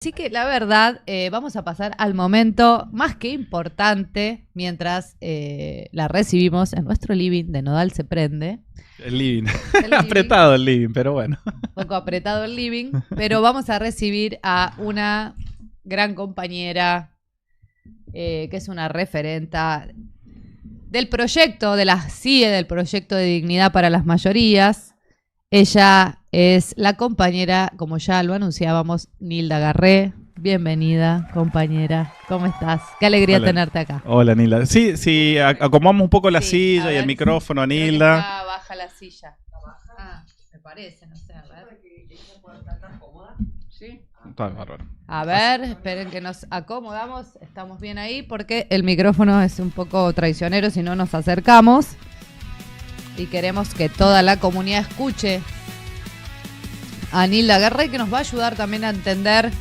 Así que la verdad, vamos a pasar al momento más que importante mientras la recibimos en nuestro living de Nodal se prende. El living. El living. Apretado el living, pero bueno. Un poco apretado el living, pero vamos a recibir a una gran compañera que es una referenta del proyecto, de la CIE, del proyecto de dignidad para las mayorías. Ella es la compañera, como ya lo anunciábamos, Nilda Garré. Bienvenida, compañera. ¿Cómo estás? Qué alegría Hola. tenerte acá. Hola, Nilda. Sí, acomodamos un poco la Sí, silla a y ver, el micrófono a creo que Nilda. está baja la silla. Ah, me parece, no sé, a ver. ¿Sí? Está bárbaro. A ver, esperen que nos acomodamos. Estamos bien ahí porque el micrófono es un poco traicionero si no nos acercamos. Y queremos que toda la comunidad escuche a Nilda Garré, que nos va a ayudar también a entender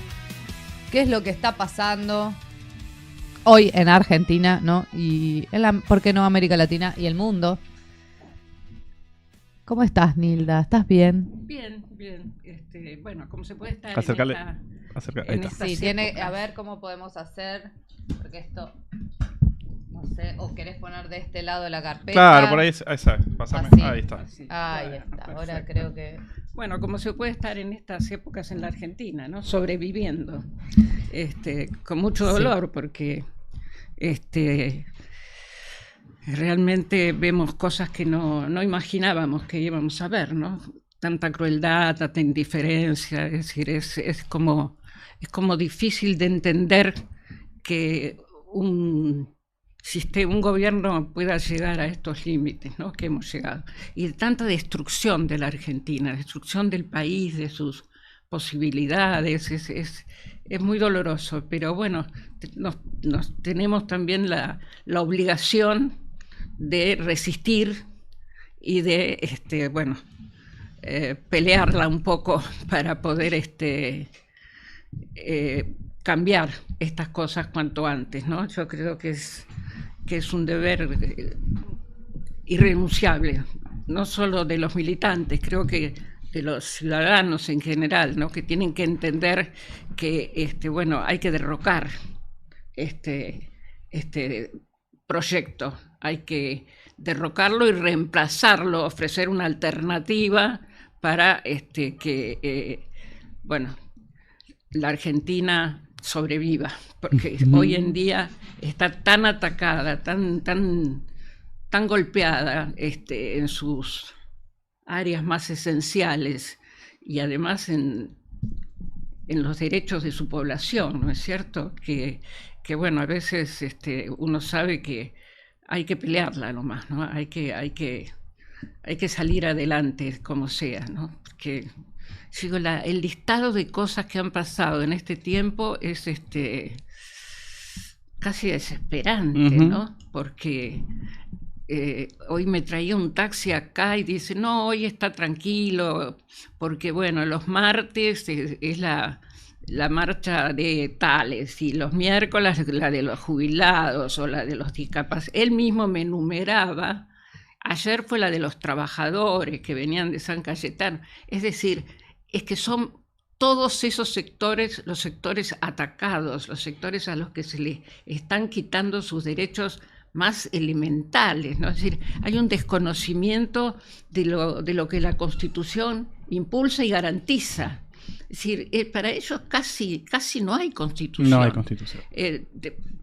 qué es lo que está pasando hoy en Argentina, ¿no? Y ¿por qué no América Latina y el mundo? ¿Cómo estás, Nilda? ¿Estás bien? Bien. Bueno, como se puede estar Acércale. en Ahí en está. estas Sí, tiene, épocas. a ver cómo podemos hacer, porque esto, no sé, o querés poner de este lado la carpeta. Claro, por ahí está. Pásame. Así. Ahí está. Así. Ahí Bueno, está, ahora perfecto. creo que... Bueno, como se puede estar en estas épocas en la Argentina, ¿no? Sobreviviendo, con mucho Sí. dolor, porque realmente vemos cosas que no imaginábamos que íbamos a ver, ¿no? Tanta crueldad, tanta indiferencia, es decir, es como difícil de entender que un gobierno pueda llegar a estos límites, ¿no? Que hemos llegado. Y tanta destrucción de la Argentina, destrucción del país, de sus posibilidades, es muy doloroso, pero bueno, nos tenemos también la obligación de resistir y de pelearla un poco para poder cambiar estas cosas cuanto antes, ¿no? Yo creo que es un deber irrenunciable, no solo de los militantes, creo que de los ciudadanos en general, ¿no? Que tienen que entender que hay que derrocar este proyecto, hay que derrocarlo y reemplazarlo, ofrecer una alternativa para que la Argentina sobreviva, porque hoy en día está tan atacada, tan golpeada en sus áreas más esenciales y además en los derechos de su población, ¿no es cierto? Que bueno, a veces uno sabe que hay que pelearla nomás, ¿no? Hay que salir adelante como sea, ¿no? Porque el listado de cosas que han pasado en este tiempo es casi desesperante, ¿no? Porque hoy me traía un taxi acá y dice, no, hoy está tranquilo, porque bueno, los martes es la marcha de tales y los miércoles la de los jubilados o la de los discapacitados. Él mismo me enumeraba, ayer fue la de los trabajadores que venían de San Cayetano, es decir, es que son todos esos sectores, los sectores atacados, los sectores a los que se les están quitando sus derechos más elementales, ¿no? Es decir, hay un desconocimiento de lo que la Constitución impulsa y garantiza. Es decir, para ellos casi no hay Constitución. No hay Constitución.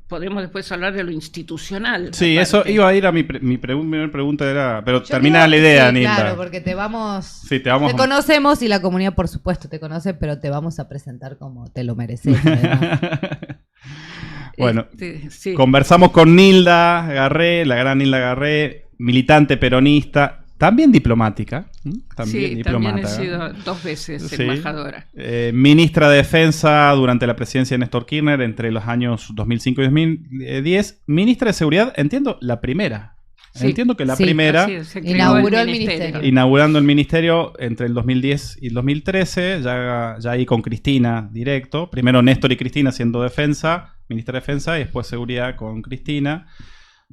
Podemos después hablar de lo institucional. Sí, aparte. eso iba a ir a mi primera pregunta, era, pero Yo termina creo la que idea, sí, Nilda. claro, porque te vamos... Sí, te vamos Te conocemos y la comunidad, por supuesto, te conoce, pero te vamos a presentar como te lo mereces. Además. Bueno, Sí. conversamos con Nilda Garré, la gran Nilda Garré, militante peronista, también diplomática. También he sido 2 veces Sí. embajadora. Ministra de Defensa durante la presidencia de Néstor Kirchner entre los años 2005 y 2010. Ministra de Seguridad, entiendo, la primera. Sí. Entiendo que la Sí, primera, Así es, se creó Inauguró el ministerio. inaugurando el ministerio entre el 2010 y el 2013, ya ahí con Cristina directo. Primero Néstor y Cristina siendo defensa, ministra de Defensa, y después Seguridad con Cristina.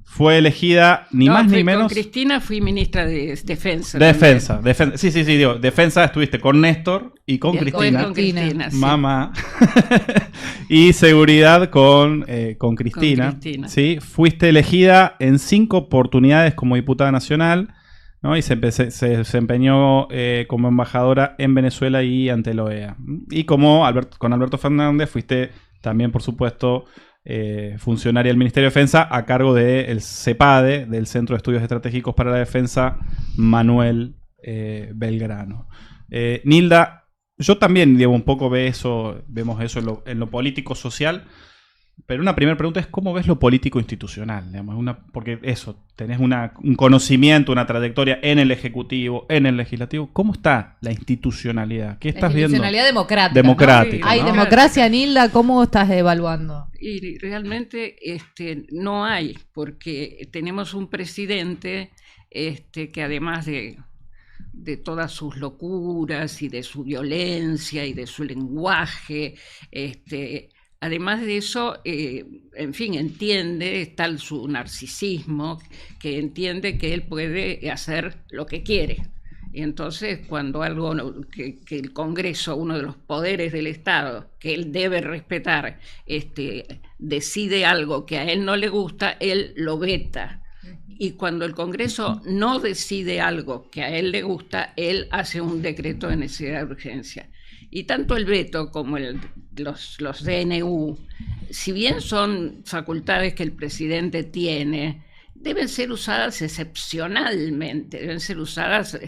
Fue elegida ni más ni menos. Con Cristina fui ministra de Defensa. Defensa. Sí, digo, Defensa estuviste con Néstor y con Cristina. Con Cristina, sí. Mamá. Y Seguridad con Cristina. Con Cristina. ¿Sí? Fuiste elegida en 5 oportunidades como diputada nacional, ¿no? Y se desempeñó como embajadora en Venezuela y ante la OEA. Y con Alberto Fernández fuiste también, por supuesto, funcionaria del Ministerio de Defensa a cargo del CEPADE, del Centro de Estudios Estratégicos para la Defensa, Manuel Belgrano. Nilda, yo también, Diego, un poco vemos eso en lo político-social, pero una primera pregunta es ¿cómo ves lo político-institucional? Digamos, porque tenés un conocimiento, una trayectoria en el Ejecutivo, en el Legislativo. ¿Cómo está la institucionalidad? ¿Qué estás viendo? La institucionalidad democrática. Democrática, ¿no? Hay democracia, Nilda, ¿cómo estás evaluando? Y realmente no hay, porque tenemos un presidente que además de todas sus locuras y de su violencia y de su lenguaje, además de eso, en fin, entiende, tal su narcisismo, que entiende que él puede hacer lo que quiere. Y entonces, cuando que el Congreso, uno de los poderes del Estado, que él debe respetar, decide algo que a él no le gusta, él lo veta. Y cuando el Congreso no decide algo que a él le gusta, él hace un decreto de necesidad de urgencia. Y tanto el veto como los DNU, si bien son facultades que el presidente tiene, deben ser usadas excepcionalmente, deben ser usadas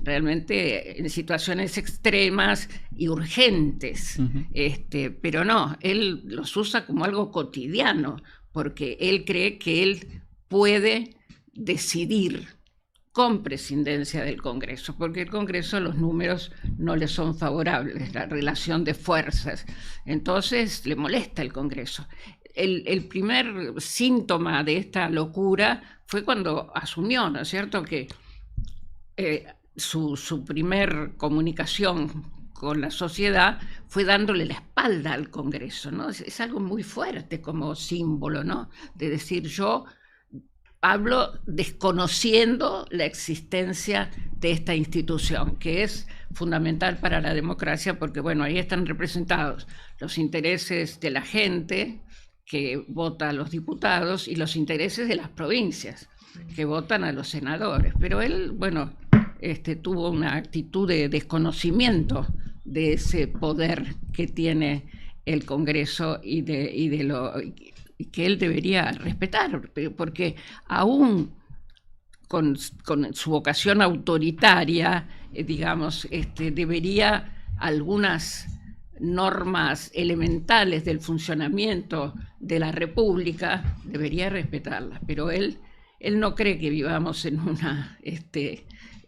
realmente en situaciones extremas y urgentes. Pero no, él los usa como algo cotidiano, porque él cree que él puede decidir con prescindencia del Congreso, porque el Congreso los números no le son favorables, la relación de fuerzas. Entonces le molesta el Congreso. El primer síntoma de esta locura fue cuando asumió, ¿no es cierto?, que su primer comunicación con la sociedad fue dándole la espalda al Congreso, ¿no? Es algo muy fuerte como símbolo, ¿no?, de decir yo hablo desconociendo la existencia de esta institución, que es fundamental para la democracia, porque bueno, ahí están representados los intereses de la gente que vota a los diputados y los intereses de las provincias que votan a los senadores. Pero él, bueno, tuvo una actitud de desconocimiento de ese poder que tiene el Congreso y que él debería respetar, porque aún con su vocación autoritaria, digamos, debería algunas normas elementales del funcionamiento de la República, debería respetarlas, pero él no cree que vivamos en una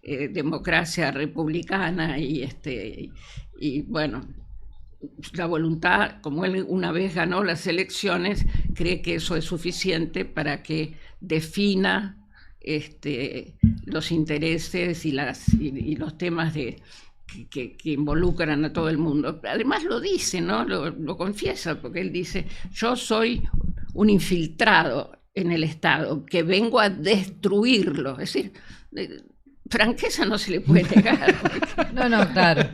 democracia republicana y bueno, la voluntad, como él una vez ganó las elecciones, cree que eso es suficiente para que defina los intereses y los temas que involucran a todo el mundo. Además lo dice, ¿no? Lo confiesa, porque él dice, yo soy un infiltrado en el Estado, que vengo a destruirlo. Es decir, franqueza no se le puede negar. No, claro.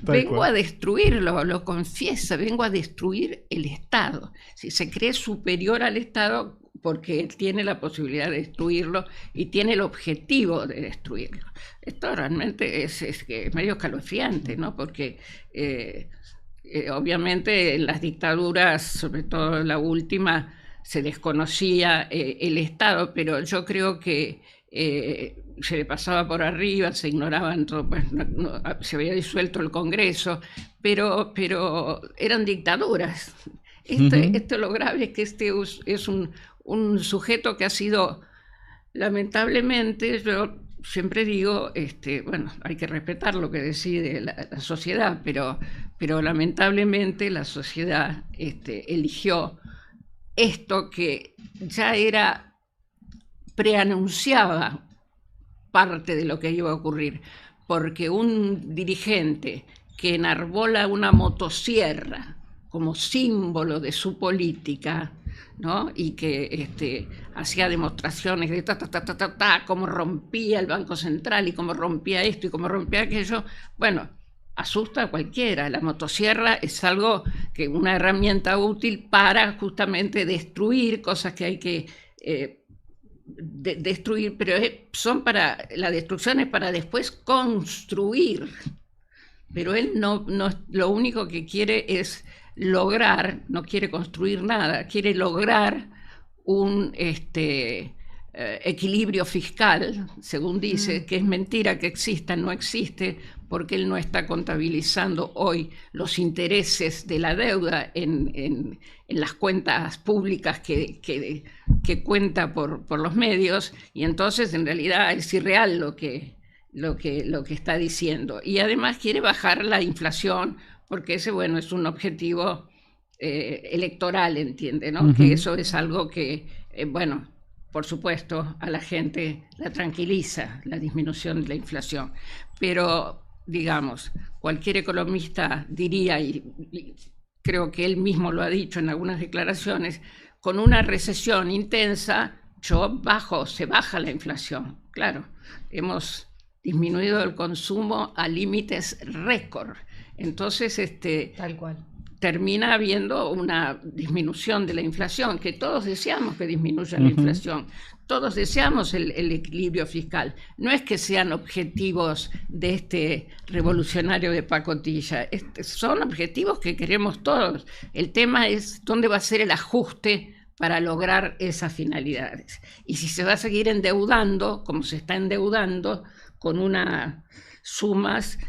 Vengo a destruirlo, lo confiesa, vengo a destruir el Estado. Si se cree superior al Estado porque él tiene la posibilidad de destruirlo y tiene el objetivo de destruirlo. Esto realmente es medio escalofriante, ¿no? Porque obviamente en las dictaduras, sobre todo la última, se desconocía el Estado, pero yo creo que se le pasaba por arriba, se ignoraban todo, pues, se había disuelto el Congreso, pero eran dictaduras. Esto lo grave es que es un sujeto que ha sido, lamentablemente, yo siempre digo, bueno, hay que respetar lo que decide la sociedad, pero lamentablemente la sociedad eligió esto que ya preanunciaba parte de lo que iba a ocurrir, porque un dirigente que enarbola una motosierra como símbolo de su política, ¿no? Y que hacía demostraciones de cómo rompía el Banco Central y cómo rompía esto y cómo rompía aquello. Bueno, asusta a cualquiera. La motosierra es algo que una herramienta útil para justamente destruir cosas que hay que destruir, pero la destrucción es para después construir. Pero él no lo único que quiere es lograr, no quiere construir nada, quiere lograr un equilibrio fiscal, según dice, que es mentira que exista, no existe, porque él no está contabilizando hoy los intereses de la deuda en las cuentas públicas que cuenta por los medios, y entonces en realidad es irreal lo que está diciendo. Y además quiere bajar la inflación, porque ese, bueno, es un objetivo electoral, entiende, ¿no? Que eso es algo que, bueno, por supuesto, a la gente la tranquiliza, la disminución de la inflación. Pero, digamos, cualquier economista diría, y creo que él mismo lo ha dicho en algunas declaraciones, con una recesión intensa, se baja la inflación. Claro, hemos disminuido el consumo a límites récord. Entonces, tal cual, termina habiendo una disminución de la inflación, que todos deseamos que disminuya la inflación, todos deseamos el equilibrio fiscal. No es que sean objetivos de este revolucionario de pacotilla, son objetivos que queremos todos. El tema es dónde va a ser el ajuste para lograr esas finalidades. Y si se va a seguir endeudando, como se está endeudando, con unas sumas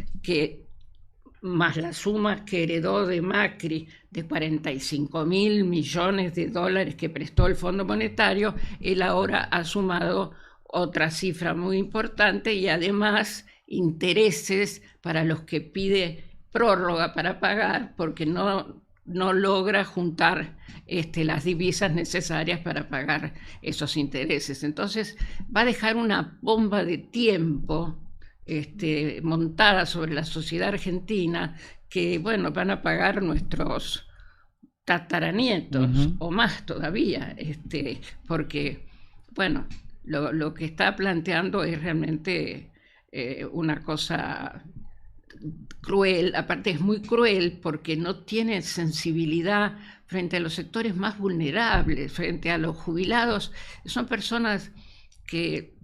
más las sumas que heredó de Macri de 45.000 millones de dólares que prestó el Fondo Monetario, él ahora ha sumado otra cifra muy importante y además intereses para los que pide prórroga para pagar porque no logra juntar las divisas necesarias para pagar esos intereses. Entonces va a dejar una bomba de tiempo montada sobre la sociedad argentina que, bueno, van a pagar nuestros tataranietos o más todavía, porque, bueno, lo que está planteando es realmente una cosa cruel. Aparte es muy cruel porque no tiene sensibilidad frente a los sectores más vulnerables, frente a los jubilados. Son personas que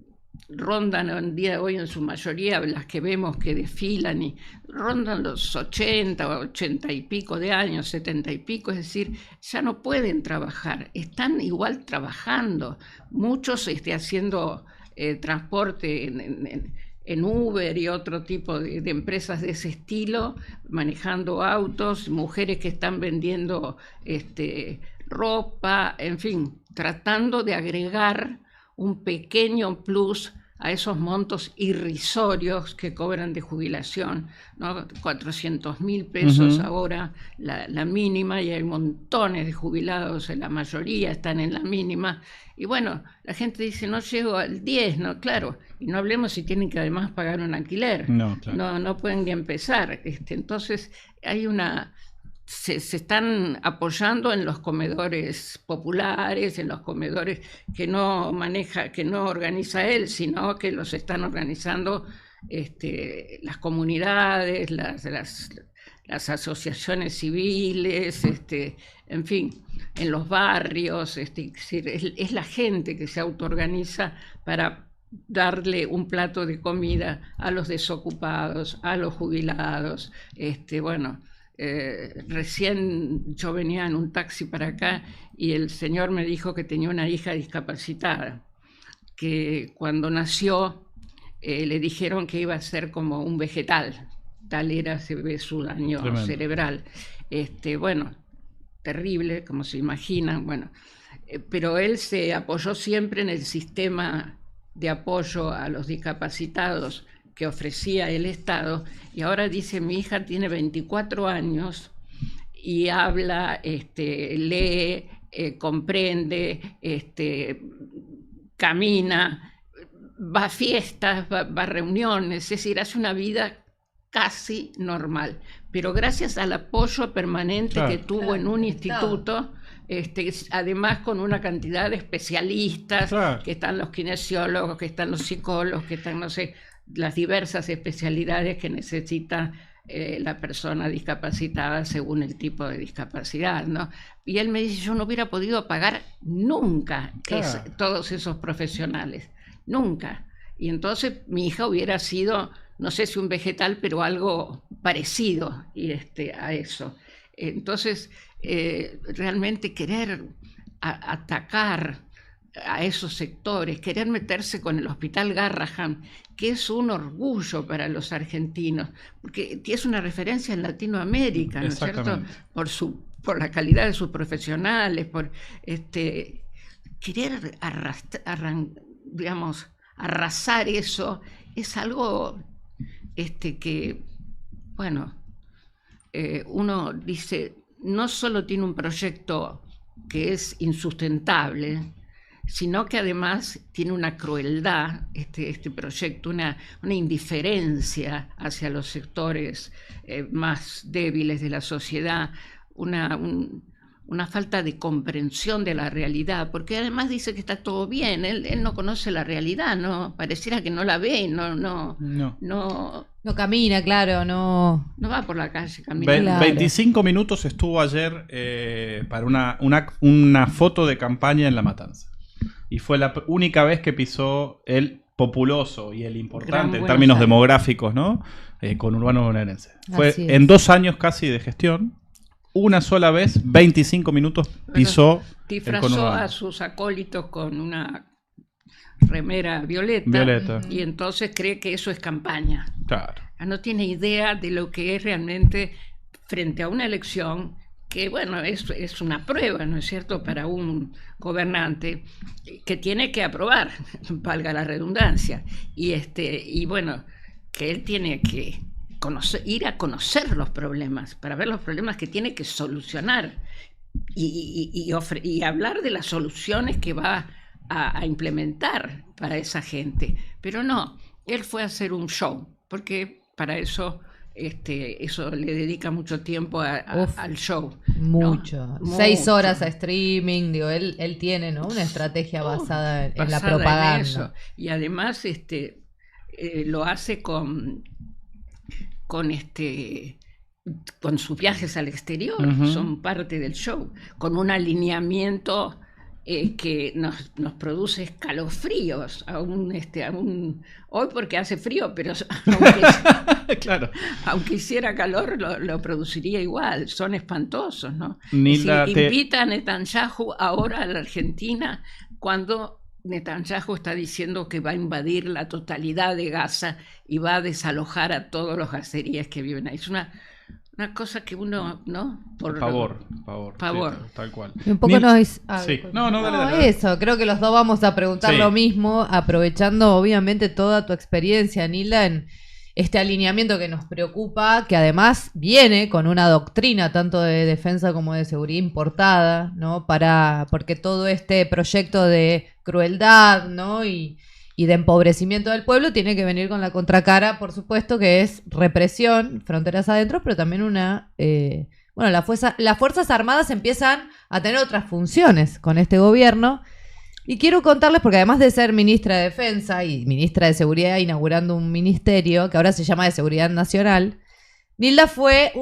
rondan el día de hoy en su mayoría, las que vemos que desfilan y rondan los 80 y pico de años, 70 y pico, es decir, ya no pueden trabajar, están igual trabajando, muchos haciendo transporte en Uber y otro tipo de empresas de ese estilo, manejando autos, mujeres que están vendiendo ropa, en fin, tratando de agregar un pequeño plus a esos montos irrisorios que cobran de jubilación, ¿no? 400.000 pesos ahora la mínima, y hay montones de jubilados, la mayoría están en la mínima, y bueno, la gente dice, no llego al 10, ¿no? Claro, y no hablemos si tienen que además pagar un alquiler, no, claro. no pueden ni empezar, entonces hay se están apoyando en los comedores populares, en los comedores que no organiza él, sino que los están organizando las comunidades, las asociaciones civiles, en fin, en los barrios, es la gente que se autoorganiza para darle un plato de comida a los desocupados, a los jubilados, bueno. Recién yo venía en un taxi para acá y el señor me dijo que tenía una hija discapacitada, que cuando nació le dijeron que iba a ser como un vegetal, tal era su daño cerebral. Bueno, terrible, como se imaginan, bueno, pero él se apoyó siempre en el sistema de apoyo a los discapacitados que ofrecía el Estado, y ahora dice, mi hija tiene 24 años y habla, lee, comprende, camina, va a fiestas, va a reuniones, es decir, hace una vida casi normal, pero gracias al apoyo permanente que tuvo en un instituto, Además con una cantidad de especialistas, Claro. que están los kinesiólogos, que están los psicólogos, que están, no sé, las diversas especialidades que necesita la persona discapacitada según el tipo de discapacidad, ¿no? Y él me dice, yo no hubiera podido pagar nunca Claro. todos esos profesionales, nunca. Y entonces mi hija hubiera sido, no sé si un vegetal, pero algo parecido a eso. Entonces, realmente querer atacar a esos sectores, querer meterse con el Hospital Garrahan, que es un orgullo para los argentinos, porque es una referencia en Latinoamérica, ¿no es cierto? Exactamente. Por la calidad de sus profesionales, por querer arrasar eso, es algo que, bueno, uno dice, no solo tiene un proyecto que es insustentable, sino que además tiene una crueldad, este proyecto, una indiferencia hacia los sectores más débiles de la sociedad, una falta de comprensión de la realidad, porque además dice que está todo bien, él no conoce la realidad, no pareciera que no la ve, no camina, claro, no va por la calle caminando. Claro. 25 minutos estuvo ayer para una foto de campaña en La Matanza. Y fue la única vez que pisó el populoso y el importante en términos demográficos, ¿no? Con Urbano bonaerense. Fue en 2 años casi de gestión. Una sola vez, 25 minutos pisó. Disfrazó a sus acólitos con una remera violeta. Y entonces cree que eso es campaña. Claro. No tiene idea de lo que es realmente frente a una elección que, bueno, es una prueba, ¿no es cierto?, para un gobernante que tiene que aprobar, valga la redundancia, y bueno, que él tiene que ir a conocer los problemas, para ver los problemas que tiene que solucionar y hablar de las soluciones que va a implementar para esa gente. Pero no, él fue a hacer un show, porque para eso le dedica mucho tiempo al show. Mucho. ¿No? 6 horas a streaming, digo, él tiene, ¿no?, una estrategia basada en la propaganda. En eso. Y además lo hace con sus viajes al exterior, son parte del show, con un alineamiento que nos produce escalofríos, hoy porque hace frío, pero claro. aunque hiciera calor lo produciría igual, son espantosos, ¿no? Invita a Netanyahu ahora a la Argentina cuando Netanyahu está diciendo que va a invadir la totalidad de Gaza y va a desalojar a todos los gazeríes que viven ahí. Es una cosa que uno, ¿no? Por favor. Sí, tal cual. Y un poco sí. Dale. Eso, creo que los dos vamos a preguntar lo mismo, aprovechando obviamente toda tu experiencia, Nilda, en este alineamiento que nos preocupa, que además viene con una doctrina tanto de defensa como de seguridad importada, ¿no? Porque todo este proyecto de crueldad, ¿no?, y de empobrecimiento del pueblo tiene que venir con la contracara, por supuesto, que es represión, fronteras adentro, pero también las Fuerzas Armadas empiezan a tener otras funciones con este gobierno. Y quiero contarles, porque además de ser ministra de Defensa y ministra de Seguridad, inaugurando un ministerio que ahora se llama de Seguridad Nacional, Nilda fue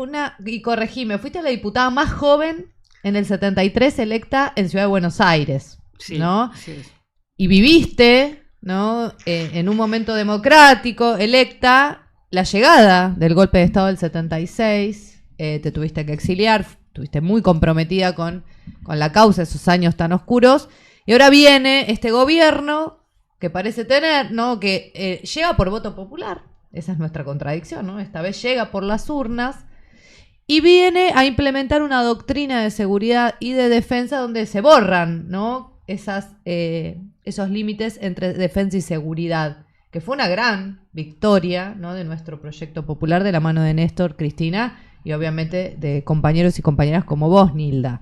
y corregime, fuiste la diputada más joven en el 73 electa en Ciudad de Buenos Aires, ¿no? Sí. Y viviste, ¿no?, en un momento democrático, electa, la llegada del golpe de Estado del 76, te tuviste que exiliar, estuviste muy comprometida con la causa, esos años tan oscuros. Y ahora viene este gobierno que parece tener, ¿no?, que llega por voto popular. Esa es nuestra contradicción, ¿no? Esta vez llega por las urnas y viene a implementar una doctrina de seguridad y de defensa donde se borran, ¿no?, esos límites entre defensa y seguridad, que fue una gran victoria, ¿no?, de nuestro proyecto popular de la mano de Néstor, Cristina y obviamente de compañeros y compañeras como vos, Nilda.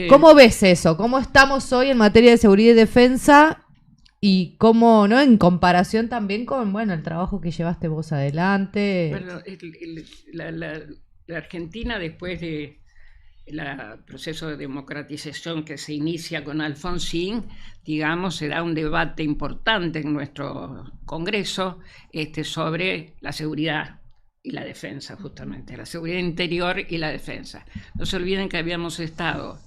¿Cómo ves eso? ¿Cómo estamos hoy en materia de seguridad y defensa? Y cómo, ¿no?, en comparación también con, bueno, el trabajo que llevaste vos adelante. Bueno, la Argentina, después de proceso de democratización que se inicia con Alfonsín, digamos, se da un debate importante en nuestro Congreso sobre la seguridad y la defensa, justamente, la seguridad interior y la defensa. No se olviden que habíamos estado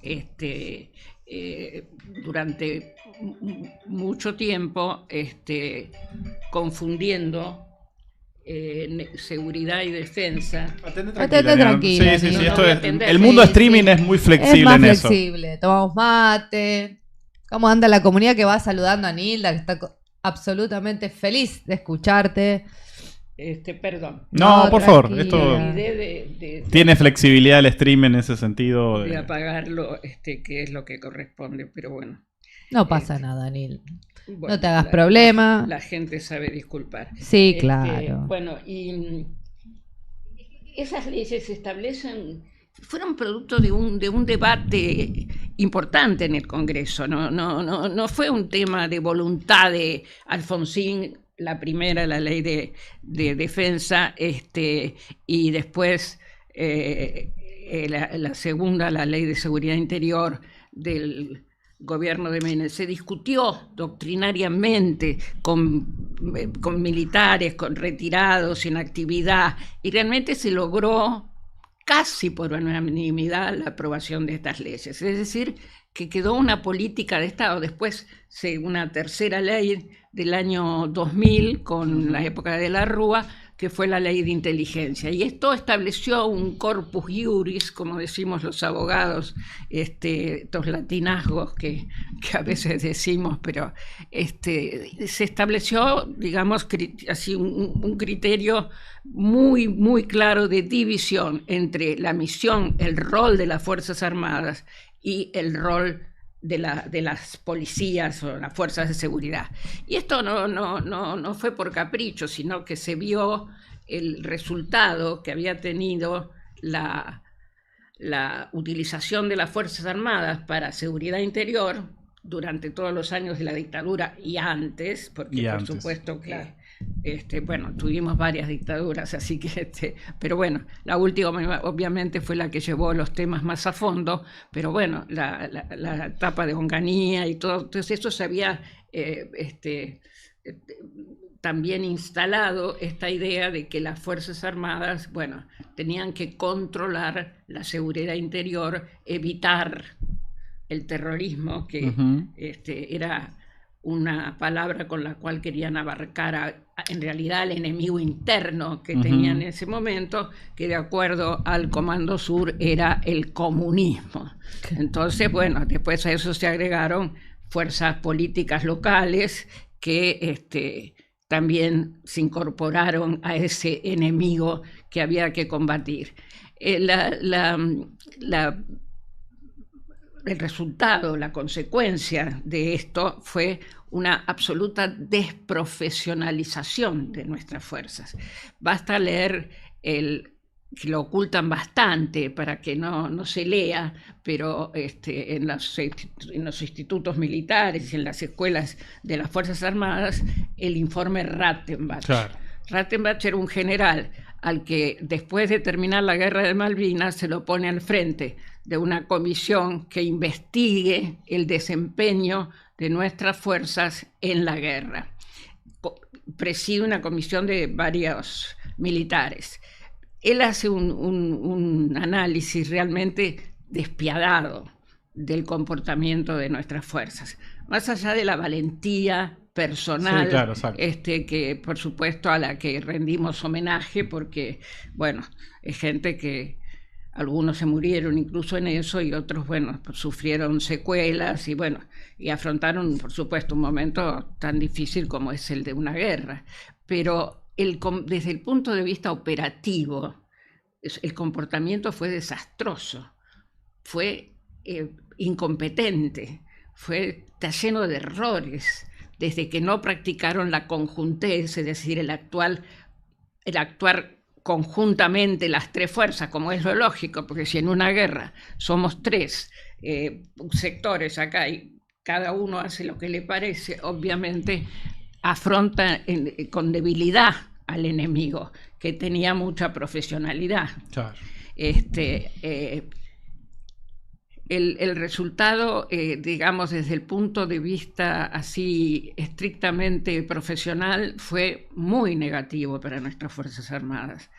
durante mucho tiempo confundiendo seguridad y defensa. Atente tranquilo. Sí, no, esto no es, el mundo streaming es muy flexible es más en flexible. Tomamos mate. ¿Cómo anda la comunidad que va saludando a Nilda, que está absolutamente feliz de escucharte? Perdón. No, por favor, esto de tiene flexibilidad el stream en ese sentido. De apagarlo, que es lo que corresponde, pero bueno. No pasa nada, Nil. Bueno, no te hagas problema. La gente sabe disculpar. Sí, claro. Bueno, y esas leyes se establecen, fueron producto de un debate importante en el Congreso. No fue un tema de voluntad de Alfonsín, la primera, la ley de defensa, y después la segunda, la ley de seguridad interior del gobierno de Menem. Se discutió doctrinariamente con militares, con retirados, en actividad, y realmente se logró casi por unanimidad la aprobación de estas leyes. Es decir, que quedó una política de Estado. Después, una tercera ley del año 2000, con la época de la Rúa, que fue la ley de inteligencia. Y esto estableció un corpus iuris, como decimos los abogados, estos latinazgos que a veces decimos, pero se estableció, digamos, así un criterio muy, muy claro de división entre la misión, el rol de las Fuerzas Armadas y el rol de las policías o las fuerzas de seguridad. Y esto no fue por capricho, sino que se vio el resultado que había tenido la utilización de las Fuerzas Armadas para seguridad interior durante todos los años de la dictadura y antes, porque por supuesto que claro. Tuvimos varias dictaduras, así que pero bueno, la última obviamente fue la que llevó los temas más a fondo, pero bueno, la etapa de Onganía y todo, entonces eso se había también instalado esta idea de que las Fuerzas Armadas, tenían que controlar la seguridad interior, evitar el terrorismo, que era una palabra con la cual querían abarcar en realidad al enemigo interno que tenían en ese momento, que de acuerdo al Comando Sur era el comunismo. Entonces, después a eso se agregaron fuerzas políticas locales que también se incorporaron a ese enemigo que había que combatir. El resultado, la consecuencia de esto fue una absoluta desprofesionalización de nuestras fuerzas. Basta leer que lo ocultan bastante para que no se lea, pero en los institutos militares y en las escuelas de las Fuerzas Armadas, el informe Rattenbach. Claro. Rattenbach era un general al que después de terminar la guerra de Malvinas se lo pone al frente de una comisión que investigue el desempeño de nuestras fuerzas en la guerra. Preside una comisión de varios militares. Él hace un análisis realmente despiadado del comportamiento de nuestras fuerzas, más allá de la valentía personal, sí, claro, que por supuesto a la que rendimos homenaje, porque es gente que algunos se murieron incluso en eso y otros sufrieron secuelas y afrontaron por supuesto un momento tan difícil como es el de una guerra, pero desde el punto de vista operativo el comportamiento fue desastroso, fue incompetente, está lleno de errores, desde que no practicaron la conjuntez, es decir, el actuar conjuntamente las tres fuerzas, como es lo lógico, porque si en una guerra somos tres sectores acá y cada uno hace lo que le parece, obviamente afronta con debilidad al enemigo, que tenía mucha profesionalidad. Claro. el resultado, digamos, desde el punto de vista así estrictamente profesional, fue muy negativo para nuestras Fuerzas Armadas.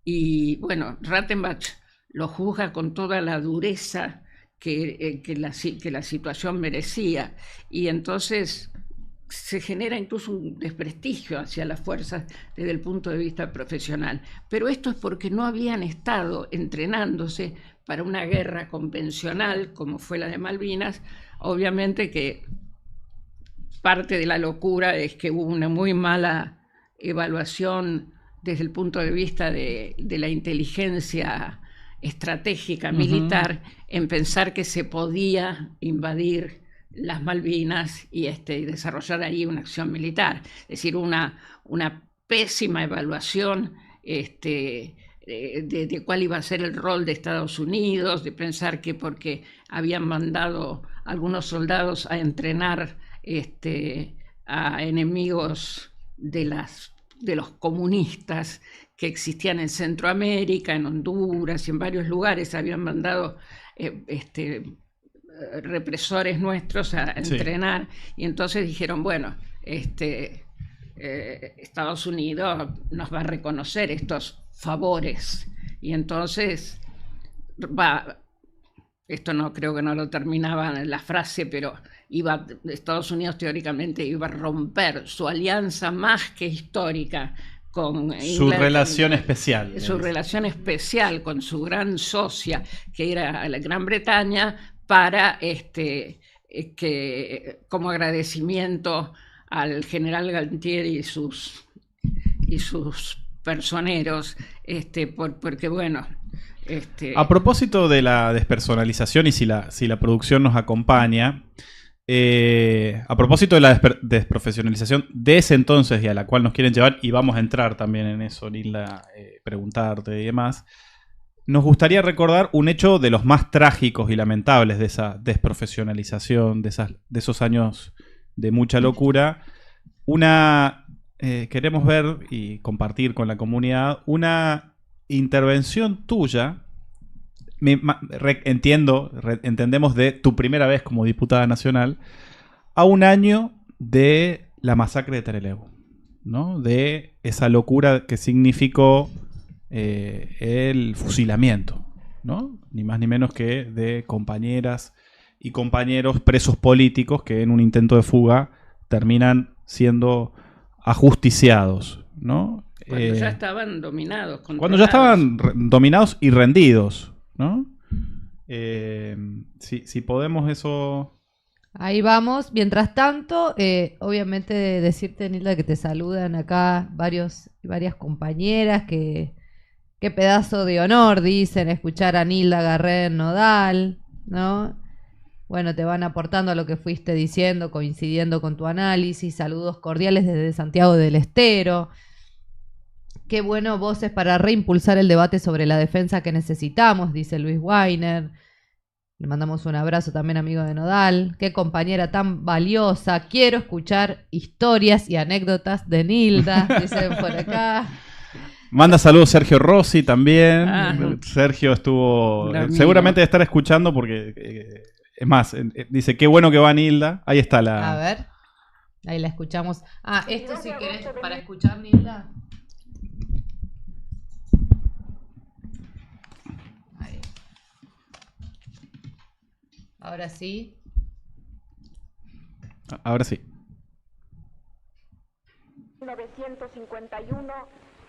Y bueno, Rattenbach lo juzga con toda la dureza que la situación merecía. Y entonces se genera incluso un desprestigio hacia las fuerzas desde el punto de vista profesional. Pero esto es porque no habían estado entrenándose para una guerra convencional como fue la de Malvinas. Obviamente que parte de la locura es que hubo una muy mala evaluación desde el punto de vista de la inteligencia estratégica militar, en pensar que se podía invadir las Malvinas y desarrollar ahí una acción militar. Es decir, una pésima evaluación de cuál iba a ser el rol de Estados Unidos, de pensar que porque habían mandado algunos soldados a entrenar a enemigos de los comunistas que existían en Centroamérica, en Honduras y en varios lugares, habían mandado represores nuestros a entrenar, y entonces dijeron, bueno, Estados Unidos nos va a reconocer estos favores, y entonces esto no creo que no lo terminaba en la frase, pero Estados Unidos teóricamente iba a romper su alianza más que histórica con Inglaterra, su relación especial. Su relación especial con su gran socia, que era la Gran Bretaña, para como agradecimiento al general Galtieri y sus personeros, porque bueno... A propósito de la despersonalización y si la producción nos acompaña, a propósito de la desprofesionalización de ese entonces y a la cual nos quieren llevar, y vamos a entrar también en eso, Nilda, preguntarte y demás, nos gustaría recordar un hecho de los más trágicos y lamentables de esa desprofesionalización, de esos años de mucha locura. Queremos ver y compartir con la comunidad una intervención tuya, entendemos de tu primera vez como diputada nacional, a un año de la masacre de Trelew, ¿no? De esa locura que significó el fusilamiento, ¿no? Ni más ni menos que de compañeras y compañeros presos políticos que en un intento de fuga terminan siendo ajusticiados, ¿no? Cuando ya estaban dominados. Cuando ya estaban dominados y rendidos, ¿no? Si podemos eso... Ahí vamos. Mientras tanto, obviamente decirte, Nilda, que te saludan acá varias compañeras que qué pedazo de honor, dicen, escuchar a Nilda Garren Nodal, ¿no? Bueno, te van aportando a lo que fuiste diciendo, coincidiendo con tu análisis. Saludos cordiales desde Santiago del Estero. Qué bueno, voces para reimpulsar el debate sobre la defensa que necesitamos, dice Luis Weiner. Le mandamos un abrazo también, amigo de Nodal. Qué compañera tan valiosa. Quiero escuchar historias y anécdotas de Nilda, dicen por acá. Manda saludos Sergio Rossi también. Sergio estuvo... seguramente debe estar escuchando porque... es más, dice, qué bueno que va Nilda. Ahí está la... A ver. Ahí la escuchamos. Esto si querés para escuchar, Nilda. Ahí. Ahora sí. Ahora sí. 1951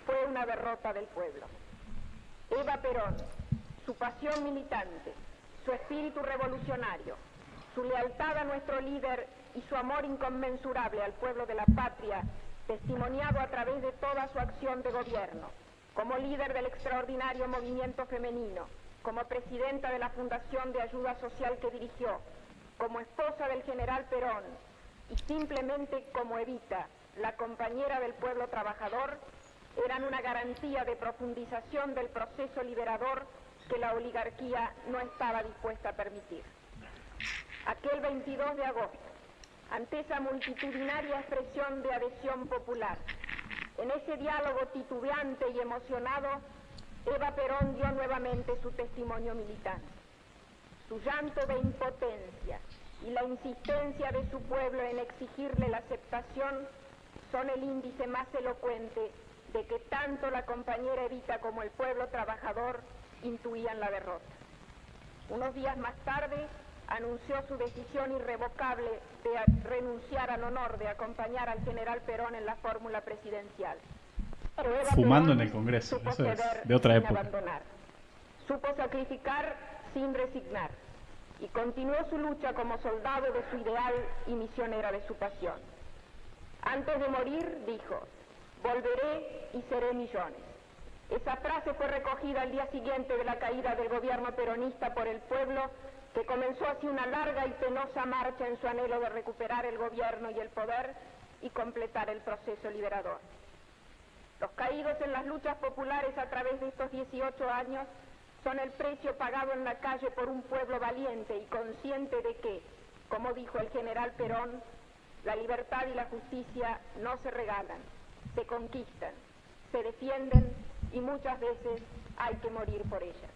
fue una derrota del pueblo. Eva Perón, su pasión militante, su espíritu revolucionario, su lealtad a nuestro líder y su amor inconmensurable al pueblo de la patria, testimoniado a través de toda su acción de gobierno, como líder del extraordinario movimiento femenino, como presidenta de la Fundación de Ayuda Social que dirigió, como esposa del general Perón y simplemente como Evita, la compañera del pueblo trabajador, eran una garantía de profundización del proceso liberador que la oligarquía no estaba dispuesta a permitir. Aquel 22 de agosto, ante esa multitudinaria expresión de adhesión popular, en ese diálogo titubeante y emocionado, Eva Perón dio nuevamente su testimonio militante. su llanto de impotencia y la insistencia de su pueblo en exigirle la aceptación son el índice más elocuente de que tanto la compañera Evita como el pueblo trabajador intuían la derrota. Unos días más tarde anunció su decisión irrevocable de renunciar al honor de acompañar al general Perón en la fórmula presidencial. Fumando Perón en el Congreso, supo eso es ceder de otra sin época. abandonar. Supo sacrificar sin resignar y continuó su lucha como soldado de su ideal y misionera de su pasión. Antes de morir dijo: volveré y seré millones. Esa frase fue recogida al día siguiente de la caída del gobierno peronista por el pueblo, que comenzó así una larga y penosa marcha en su anhelo de recuperar el gobierno y el poder y completar el proceso liberador. Los caídos en las luchas populares a través de estos 18 años son el precio pagado en la calle por un pueblo valiente y consciente de que, como dijo el general Perón, la libertad y la justicia no se regalan, se conquistan, se defienden y muchas veces hay que morir por ellas.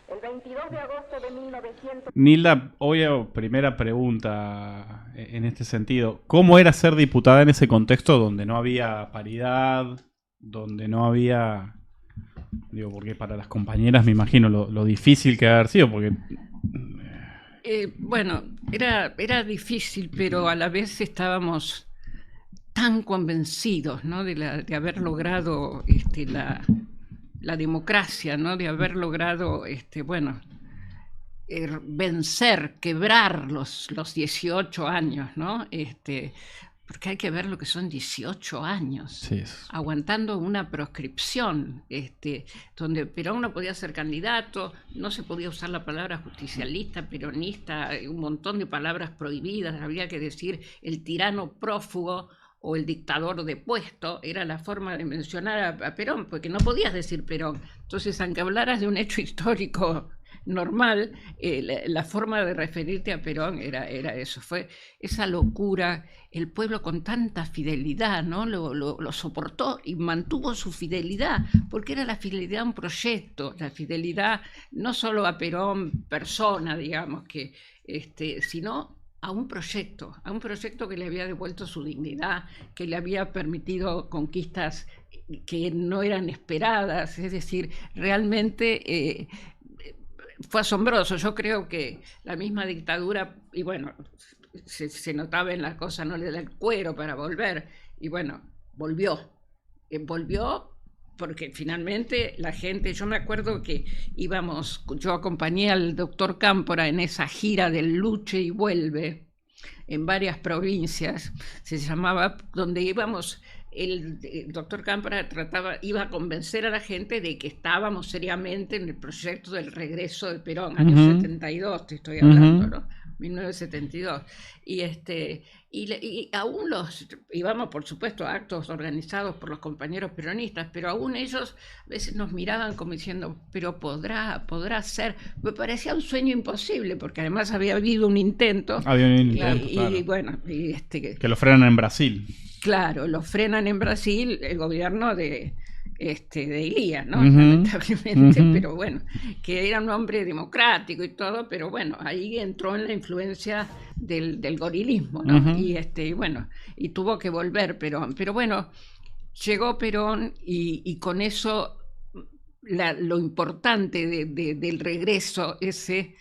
El 22 de agosto de 1900... Nilda, obvio, primera pregunta en este sentido. ¿Cómo era ser diputada en ese contexto donde no había paridad, donde no había... Digo, porque para las compañeras me imagino lo difícil que haber sido, porque... Bueno, era difícil, pero a la vez estábamos tan convencidos, ¿no?, de haber logrado la democracia, ¿no?, de haber logrado vencer, quebrar los 18 años, ¿no? Porque hay que ver lo que son 18 años, Sí. aguantando una proscripción, donde Perón no podía ser candidato, no se podía usar la palabra justicialista, peronista, un montón de palabras prohibidas, había que decir el tirano prófugo o el dictador depuesto, era la forma de mencionar a Perón, porque no podías decir Perón. Entonces, aunque hablaras de un hecho histórico normal, la forma de referirte a Perón era eso, fue esa locura. El pueblo con tanta fidelidad, ¿no?, lo soportó y mantuvo su fidelidad, porque era la fidelidad a un proyecto, la fidelidad no solo a Perón persona, digamos, sino a un proyecto que le había devuelto su dignidad, que le había permitido conquistas que no eran esperadas. Es decir, realmente fue asombroso. Yo creo que la misma dictadura, y bueno, se notaba en la cosa, no le da el cuero para volver, y bueno, volvió porque finalmente la gente, yo me acuerdo que yo acompañé al doctor Cámpora en esa gira del Luche y Vuelve en varias provincias, se llamaba, donde íbamos, el doctor Cámpora iba a convencer a la gente de que estábamos seriamente en el proyecto del regreso de Perón, año 72, te estoy hablando, ¿no? 1972, y aún íbamos, por supuesto, a actos organizados por los compañeros peronistas, pero aún ellos a veces nos miraban como diciendo, pero podrá ser. Me parecía un sueño imposible, porque además había habido un intento. Claro. Bueno, que lo frenan en Brasil. Claro, lo frenan en Brasil el gobierno de Ilía, ¿no? Lamentablemente, pero bueno, que era un hombre democrático y todo, pero bueno, ahí entró en la influencia del gorilismo, ¿no? Y bueno, y tuvo que volver Perón, pero bueno, llegó Perón y con eso lo importante del regreso ese,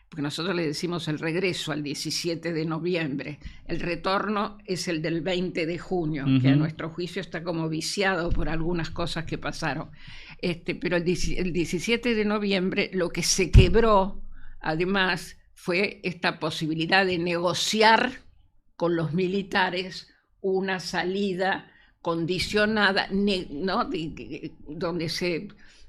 porque nosotros le decimos el regreso al 17 de noviembre, el retorno es el del 20 de junio, que a nuestro juicio está como viciado por algunas cosas que pasaron. Pero el 17 de noviembre lo que se quebró, además, fue esta posibilidad de negociar con los militares una salida condicionada, ¿no?, donde se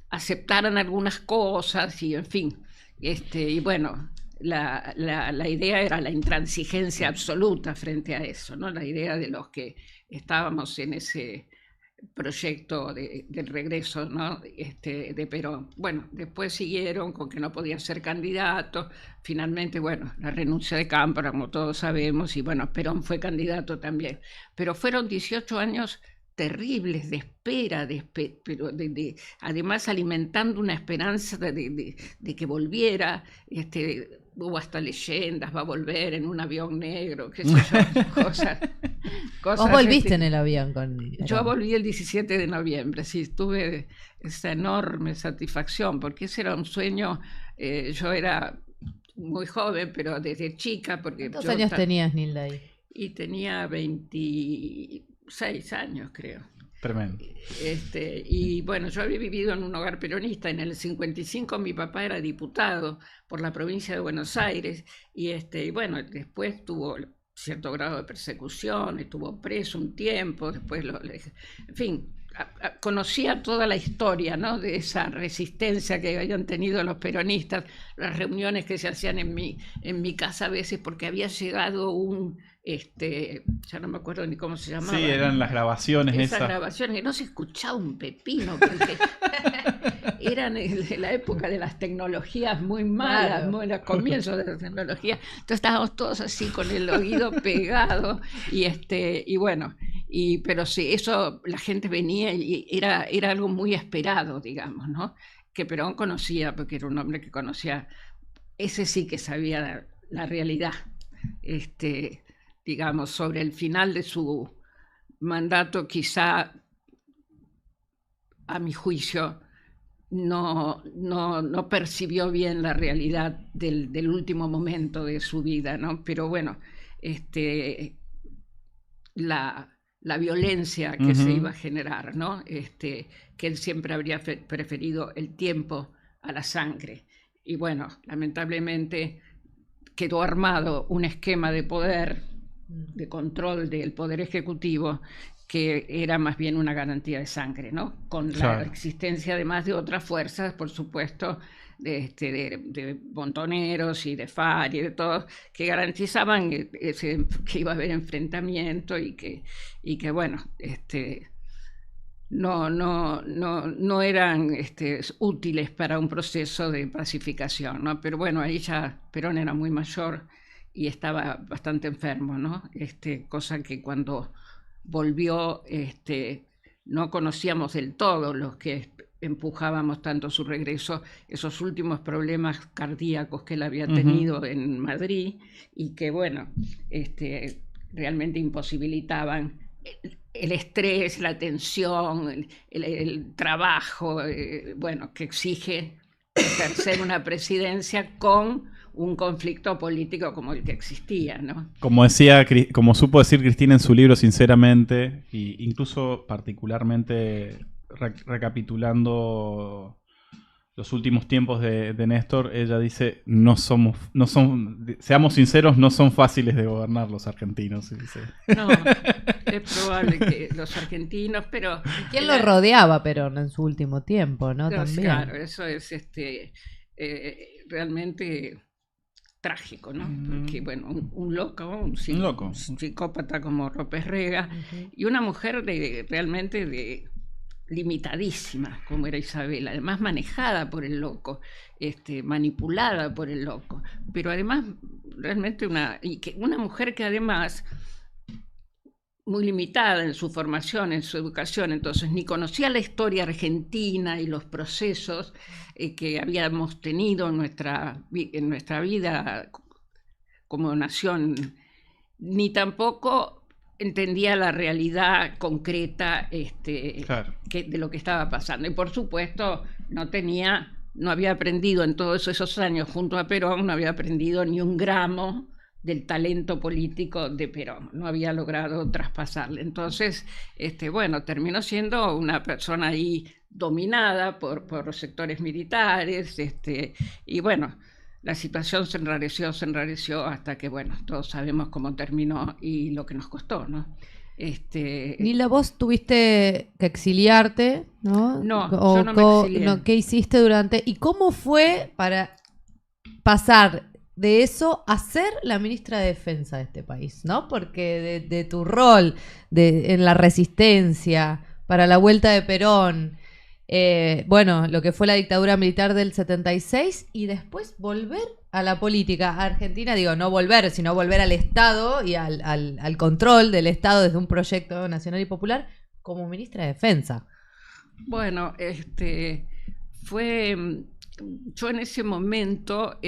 aceptaran algunas cosas y en fin. Y bueno, la idea era la intransigencia absoluta frente a eso, ¿no? La idea de los que estábamos en ese proyecto del regreso, ¿no?, de Perón. Bueno, después siguieron con que no podían ser candidatos. Finalmente, bueno, la renuncia de Cámpora, como todos sabemos, y bueno, Perón fue candidato también. Pero fueron 18 años terribles de espera, pero además alimentando una esperanza de que volviera. Hubo hasta leyendas, va a volver en un avión negro, qué sé yo, cosas. ¿Vos volviste en el avión con Yo volví el 17 de noviembre, sí, tuve esa enorme satisfacción, porque ese era un sueño. Yo era muy joven, pero desde chica. ¿Cuántos años tenías, Nilda, ahí? Y tenía 26 años, creo. Tremendo. Y bueno, yo había vivido en un hogar peronista. En el 55 mi papá era diputado por la provincia de Buenos Aires y bueno, después tuvo cierto grado de persecución, estuvo preso un tiempo, después en fin, conocía toda la historia, ¿no?, de esa resistencia que habían tenido los peronistas, las reuniones que se hacían en mi casa a veces, porque había llegado ya no me acuerdo ni cómo se llamaba. Sí, eran las grabaciones esas grabaciones, que no se escuchaba un pepino, porque eran de la época de las tecnologías muy malas, Claro. muy los comienzos de la tecnología. Entonces estábamos todos así con el oído pegado y bueno, pero sí, eso la gente venía y era algo muy esperado, digamos, ¿no? Que Perón conocía, porque era un hombre que conocía, ese sí que sabía la realidad, digamos, sobre el final de su mandato, quizá, a mi juicio, no percibió bien la realidad del último momento de su vida, ¿no? Pero bueno, la violencia que se iba a generar, ¿no? Que él siempre habría preferido el tiempo a la sangre. Y bueno, lamentablemente quedó armado un esquema de poder, de control del Poder Ejecutivo, que era más bien una garantía de sangre, ¿no? Con la existencia además de otras fuerzas, por supuesto, de montoneros y de FARC y de todos, que garantizaban que iba a haber enfrentamiento y que bueno, no eran útiles para un proceso de pacificación, ¿no? Pero bueno, ahí ya Perón era muy mayor y estaba bastante enfermo, ¿no? Cosa que cuando volvió no conocíamos del todo, los que empujábamos tanto su regreso, esos últimos problemas cardíacos que él había tenido en Madrid y que bueno, realmente imposibilitaban el estrés, la tensión, el trabajo, bueno, que exige ejercer una presidencia con un conflicto político como el que existía, ¿no? Como supo decir Cristina en su libro, sinceramente, e incluso particularmente recapitulando los últimos tiempos de Néstor, ella dice, seamos sinceros, no son fáciles de gobernar los argentinos. Dice. No, es probable que los argentinos, pero... ¿Quién lo rodeaba Perón en su último tiempo, no? También. Claro, eso es realmente trágico, ¿no? Porque, bueno, un loco, un psicópata como López Rega, y una mujer realmente limitadísima, como era Isabel, además manejada por el loco, manipulada por el loco, pero además realmente una mujer que además muy limitada en su formación, en su educación, entonces ni conocía la historia argentina y los procesos que habíamos tenido en nuestra vida como nación, ni tampoco entendía la realidad concreta de lo que estaba pasando. Y por supuesto no había aprendido en todos esos años junto a Perón, no había aprendido ni un gramo del talento político de Perón, no había logrado traspasarle. Entonces, bueno, terminó siendo una persona ahí dominada por los sectores militares, y bueno, la situación se enrareció hasta que, bueno, todos sabemos cómo terminó y lo que nos costó, ¿no? Nilda, vos tuviste que exiliarte, ¿no? No, yo no me exilié. ¿Qué hiciste durante? ¿Y cómo fue para pasar de eso a ser la ministra de Defensa de este país, ¿no? Porque de tu rol en la resistencia para la vuelta de Perón, bueno, lo que fue la dictadura militar del 76 y después volver a la política argentina, digo, no volver, sino volver al Estado y al control del Estado desde un proyecto nacional y popular. como ministra de Defensa. Bueno, yo en ese momento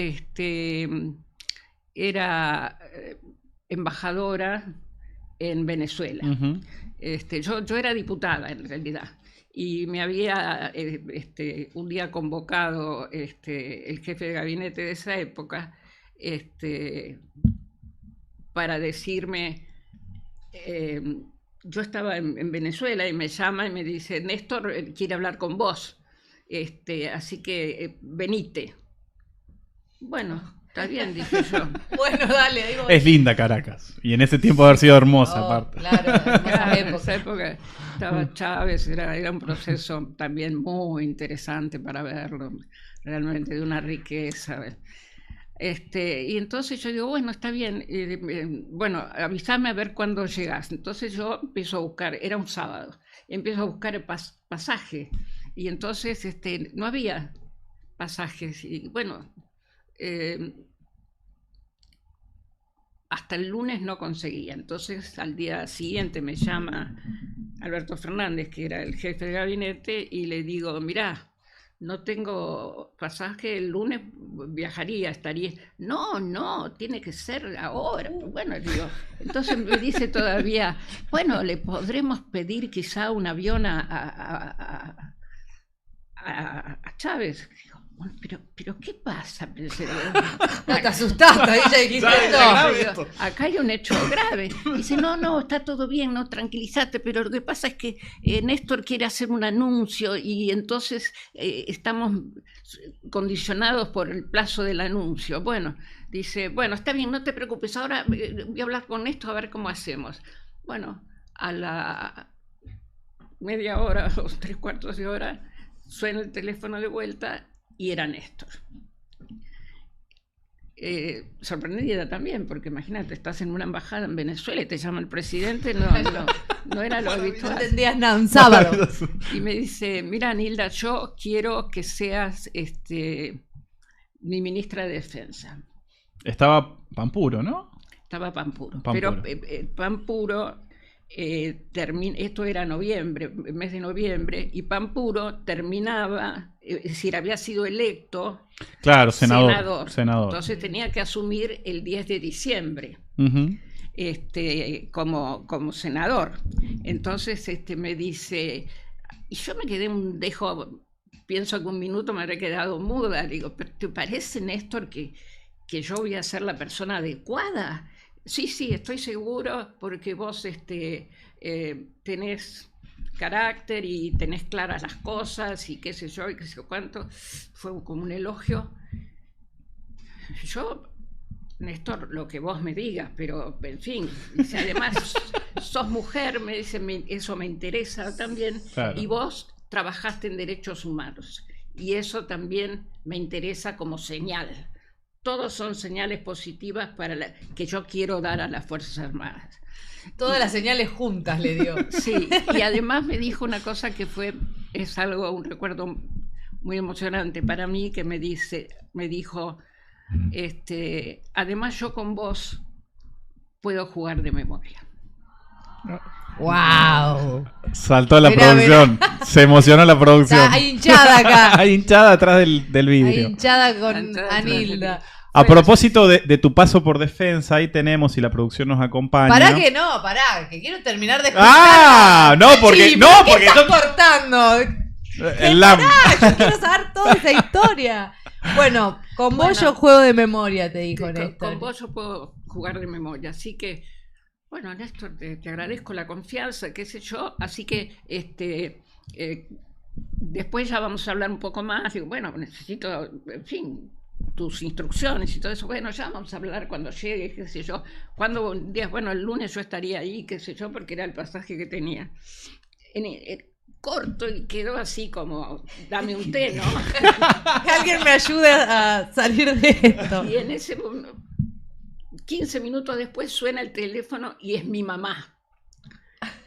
era embajadora en Venezuela. Ujú. Yo era diputada en realidad. Y me había un día convocado el jefe de gabinete de esa época para decirme, yo estaba en Venezuela y me llama y me dice, Néstor quiere hablar con vos, así que venite. Bueno, está bien, dije yo. Bueno, dale, ahí voy. Es linda Caracas. Y en ese tiempo haber sido hermosa, Oh, aparte. claro, hermosas Claro, en épocas. esa época estaba Chávez, era un proceso también muy interesante para verlo, realmente de una riqueza. Y entonces yo digo, bueno, está bien, bueno, avísame a ver cuándo llegas. Entonces yo empiezo a buscar, era un sábado, empiezo a buscar el pasaje y entonces no había pasajes y bueno, hasta el lunes no conseguía. Entonces al día siguiente me llama Alberto Fernández, que era el jefe de gabinete, y le digo, mirá, no tengo pasaje, el lunes viajaría, estaría. No, tiene que ser ahora. Bueno, digo, entonces me dice todavía, bueno, le podremos pedir quizá un avión a Chávez. Digo, bueno, pero ¿qué pasa? No te asustaste, ahí ya dijiste esto. Acá hay un hecho grave. Dice, no, está todo bien, no, tranquilízate, pero lo que pasa es que Néstor quiere hacer un anuncio y entonces estamos condicionados por el plazo del anuncio. Bueno, dice, bueno, está bien, no te preocupes, ahora voy a hablar con Néstor a ver cómo hacemos. Bueno, a la media hora o 3/4 de hora suena el teléfono de vuelta y era Néstor. Sorprendida también, porque imagínate, estás en una embajada en Venezuela y te llama el presidente, no era lo No habitual. entendías nada, un sábado. Y me dice, mira, Nilda, yo quiero que seas mi ministra de Defensa. Estaba Pampuro, ¿no? Estaba Pampuro. Pampuro. Pero Pampuro, esto era noviembre, mes de noviembre, y Pampuro terminaba, es decir, había sido electo Claro, senador. Entonces tenía que asumir el 10 de diciembre. Ujú. Como senador. Entonces me dice, y yo me quedé pienso que un minuto me habré quedado muda. Digo, ¿pero te parece, Néstor, que yo voy a ser la persona adecuada? Sí, estoy seguro, porque vos tenés carácter y tenés claras las cosas y qué sé yo y qué sé yo cuánto. Fue como un elogio. Yo, Néstor, lo que vos me digas, pero en fin, dice, además sos mujer, me dice, eso me interesa también, Claro. y vos trabajaste en derechos humanos, y eso también me interesa como señal. Todos son señales positivas que yo quiero dar a las Fuerzas Armadas. Todas las señales juntas le dio. Sí, y además me dijo una cosa que es un recuerdo muy emocionante para mí, que me dijo, además yo con vos puedo jugar de memoria. ¡Wow! Saltó la Mirá, producción. Se emocionó la producción. Hay hinchada acá. Hay hinchada atrás del Hay vidrio. hinchada con Hinchada Anilda. A propósito de tu paso por defensa, ahí tenemos, y la producción nos acompaña. Pará, que quiero terminar de escuchar. ¡Ah! No, porque. Sí, No, ¿por qué porque estás yo. cortando? El LAM. Yo quiero saber toda esa historia. Bueno, con vos Bueno, yo juego de memoria, te dijo Con Néstor. vos yo puedo jugar de memoria, así que, bueno, Néstor, te agradezco la confianza, qué sé yo, así que después ya vamos a hablar un poco más. Digo, bueno, necesito, en fin, tus instrucciones y todo eso. Bueno, ya vamos a hablar cuando llegue, qué sé yo. Cuando días, bueno, el lunes yo estaría ahí, qué sé yo, porque era el pasaje que tenía. Corto y quedó así como, dame un té, ¿no? Que alguien me ayude a salir de esto. Y en ese momento, 15 minutos después suena el teléfono y es mi mamá.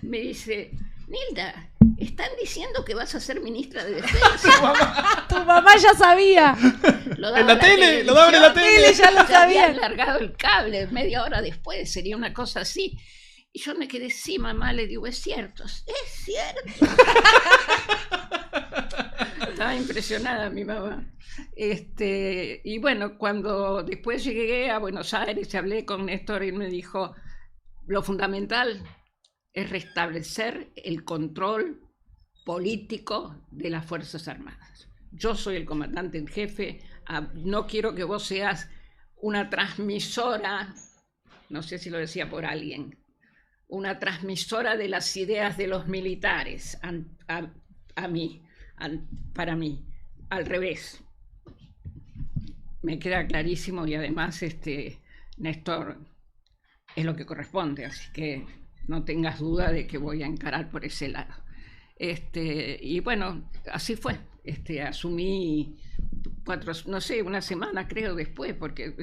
Me dice, Nilda, están diciendo que vas a ser ministra de Defensa. Tu mamá ya sabía. Lo En la tele, lo daban en la tele. Ya lo Se habían sabía. largado el cable media hora después, sería una cosa así. Y yo me quedé, sí, mamá, le digo, es cierto. Estaba impresionada mi mamá. Y bueno, cuando después llegué a Buenos Aires, hablé con Néstor y me dijo, lo fundamental es restablecer el control político de las Fuerzas Armadas. Yo soy el comandante en jefe, no quiero que vos seas una transmisora, no sé si lo decía por alguien, una transmisora de las ideas de los militares para mí, al revés. Me queda clarísimo y además, Néstor, es lo que corresponde, así que no tengas duda de que voy a encarar por ese lado. Y bueno, así fue. Asumí una semana creo después, porque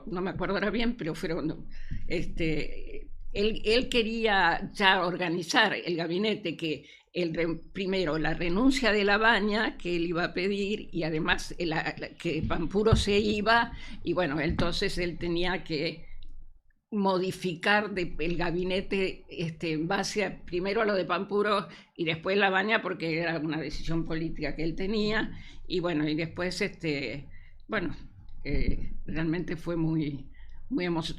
no me acuerdo ahora bien, pero fueron... Él quería ya organizar el gabinete, que primero la renuncia de Labaña, que él iba a pedir, y además que Pampuro se iba, y bueno, entonces él tenía que modificar el gabinete en base primero a lo de Pampuro y después Labaña, porque era una decisión política que él tenía, y bueno, y después realmente fue muy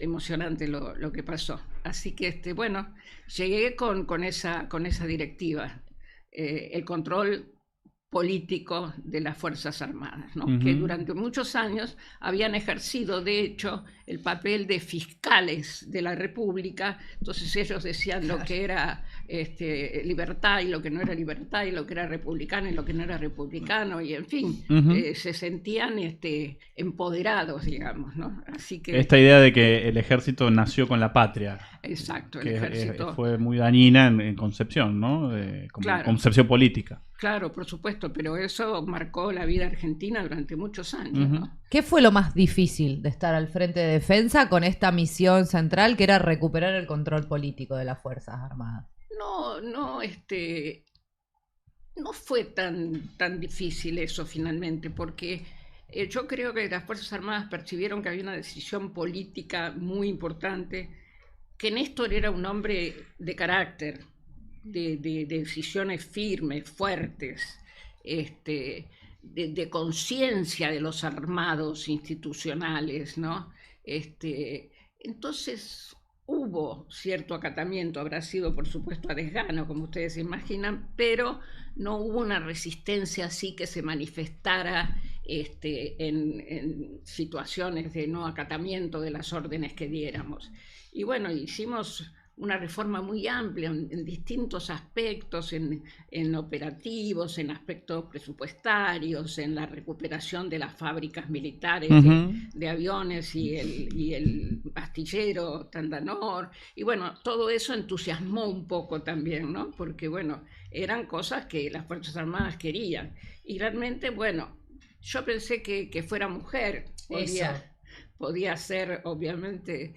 emocionante lo que pasó. Así que bueno, llegué con esa directiva, el control político de las Fuerzas Armadas, ¿no? Que durante muchos años habían ejercido, de hecho, el papel de fiscales de la República. Entonces ellos decían lo que era libertad y lo que no era libertad, y lo que era republicano y lo que no era republicano, y en fin, se sentían empoderados, digamos, ¿no? Así que esta idea de que el ejército nació con la patria. Exacto, el que ejército fue muy dañina en concepción, ¿no? Como claro, concepción política. Claro, por supuesto, pero eso marcó la vida argentina durante muchos años, ¿no? ¿Qué fue lo más difícil de estar al frente de defensa con esta misión central, que era recuperar el control político de las Fuerzas Armadas? No fue tan difícil eso finalmente, porque yo creo que las Fuerzas Armadas percibieron que había una decisión política muy importante, que Néstor era un hombre de carácter, de decisiones firmes, fuertes, de conciencia de los armados institucionales, ¿no? Entonces hubo cierto acatamiento, habrá sido por supuesto a desgano, como ustedes se imaginan, pero no hubo una resistencia así que se manifestara en situaciones de no acatamiento de las órdenes que diéramos. Y bueno, hicimos una reforma muy amplia en distintos aspectos, en operativos, en aspectos presupuestarios, en la recuperación de las fábricas militares de aviones y el astillero Tandanor. Y bueno, todo eso entusiasmó un poco también, ¿no? Porque bueno, eran cosas que las Fuerzas Armadas querían. Y realmente, bueno, yo pensé que fuera mujer, podía ser, obviamente,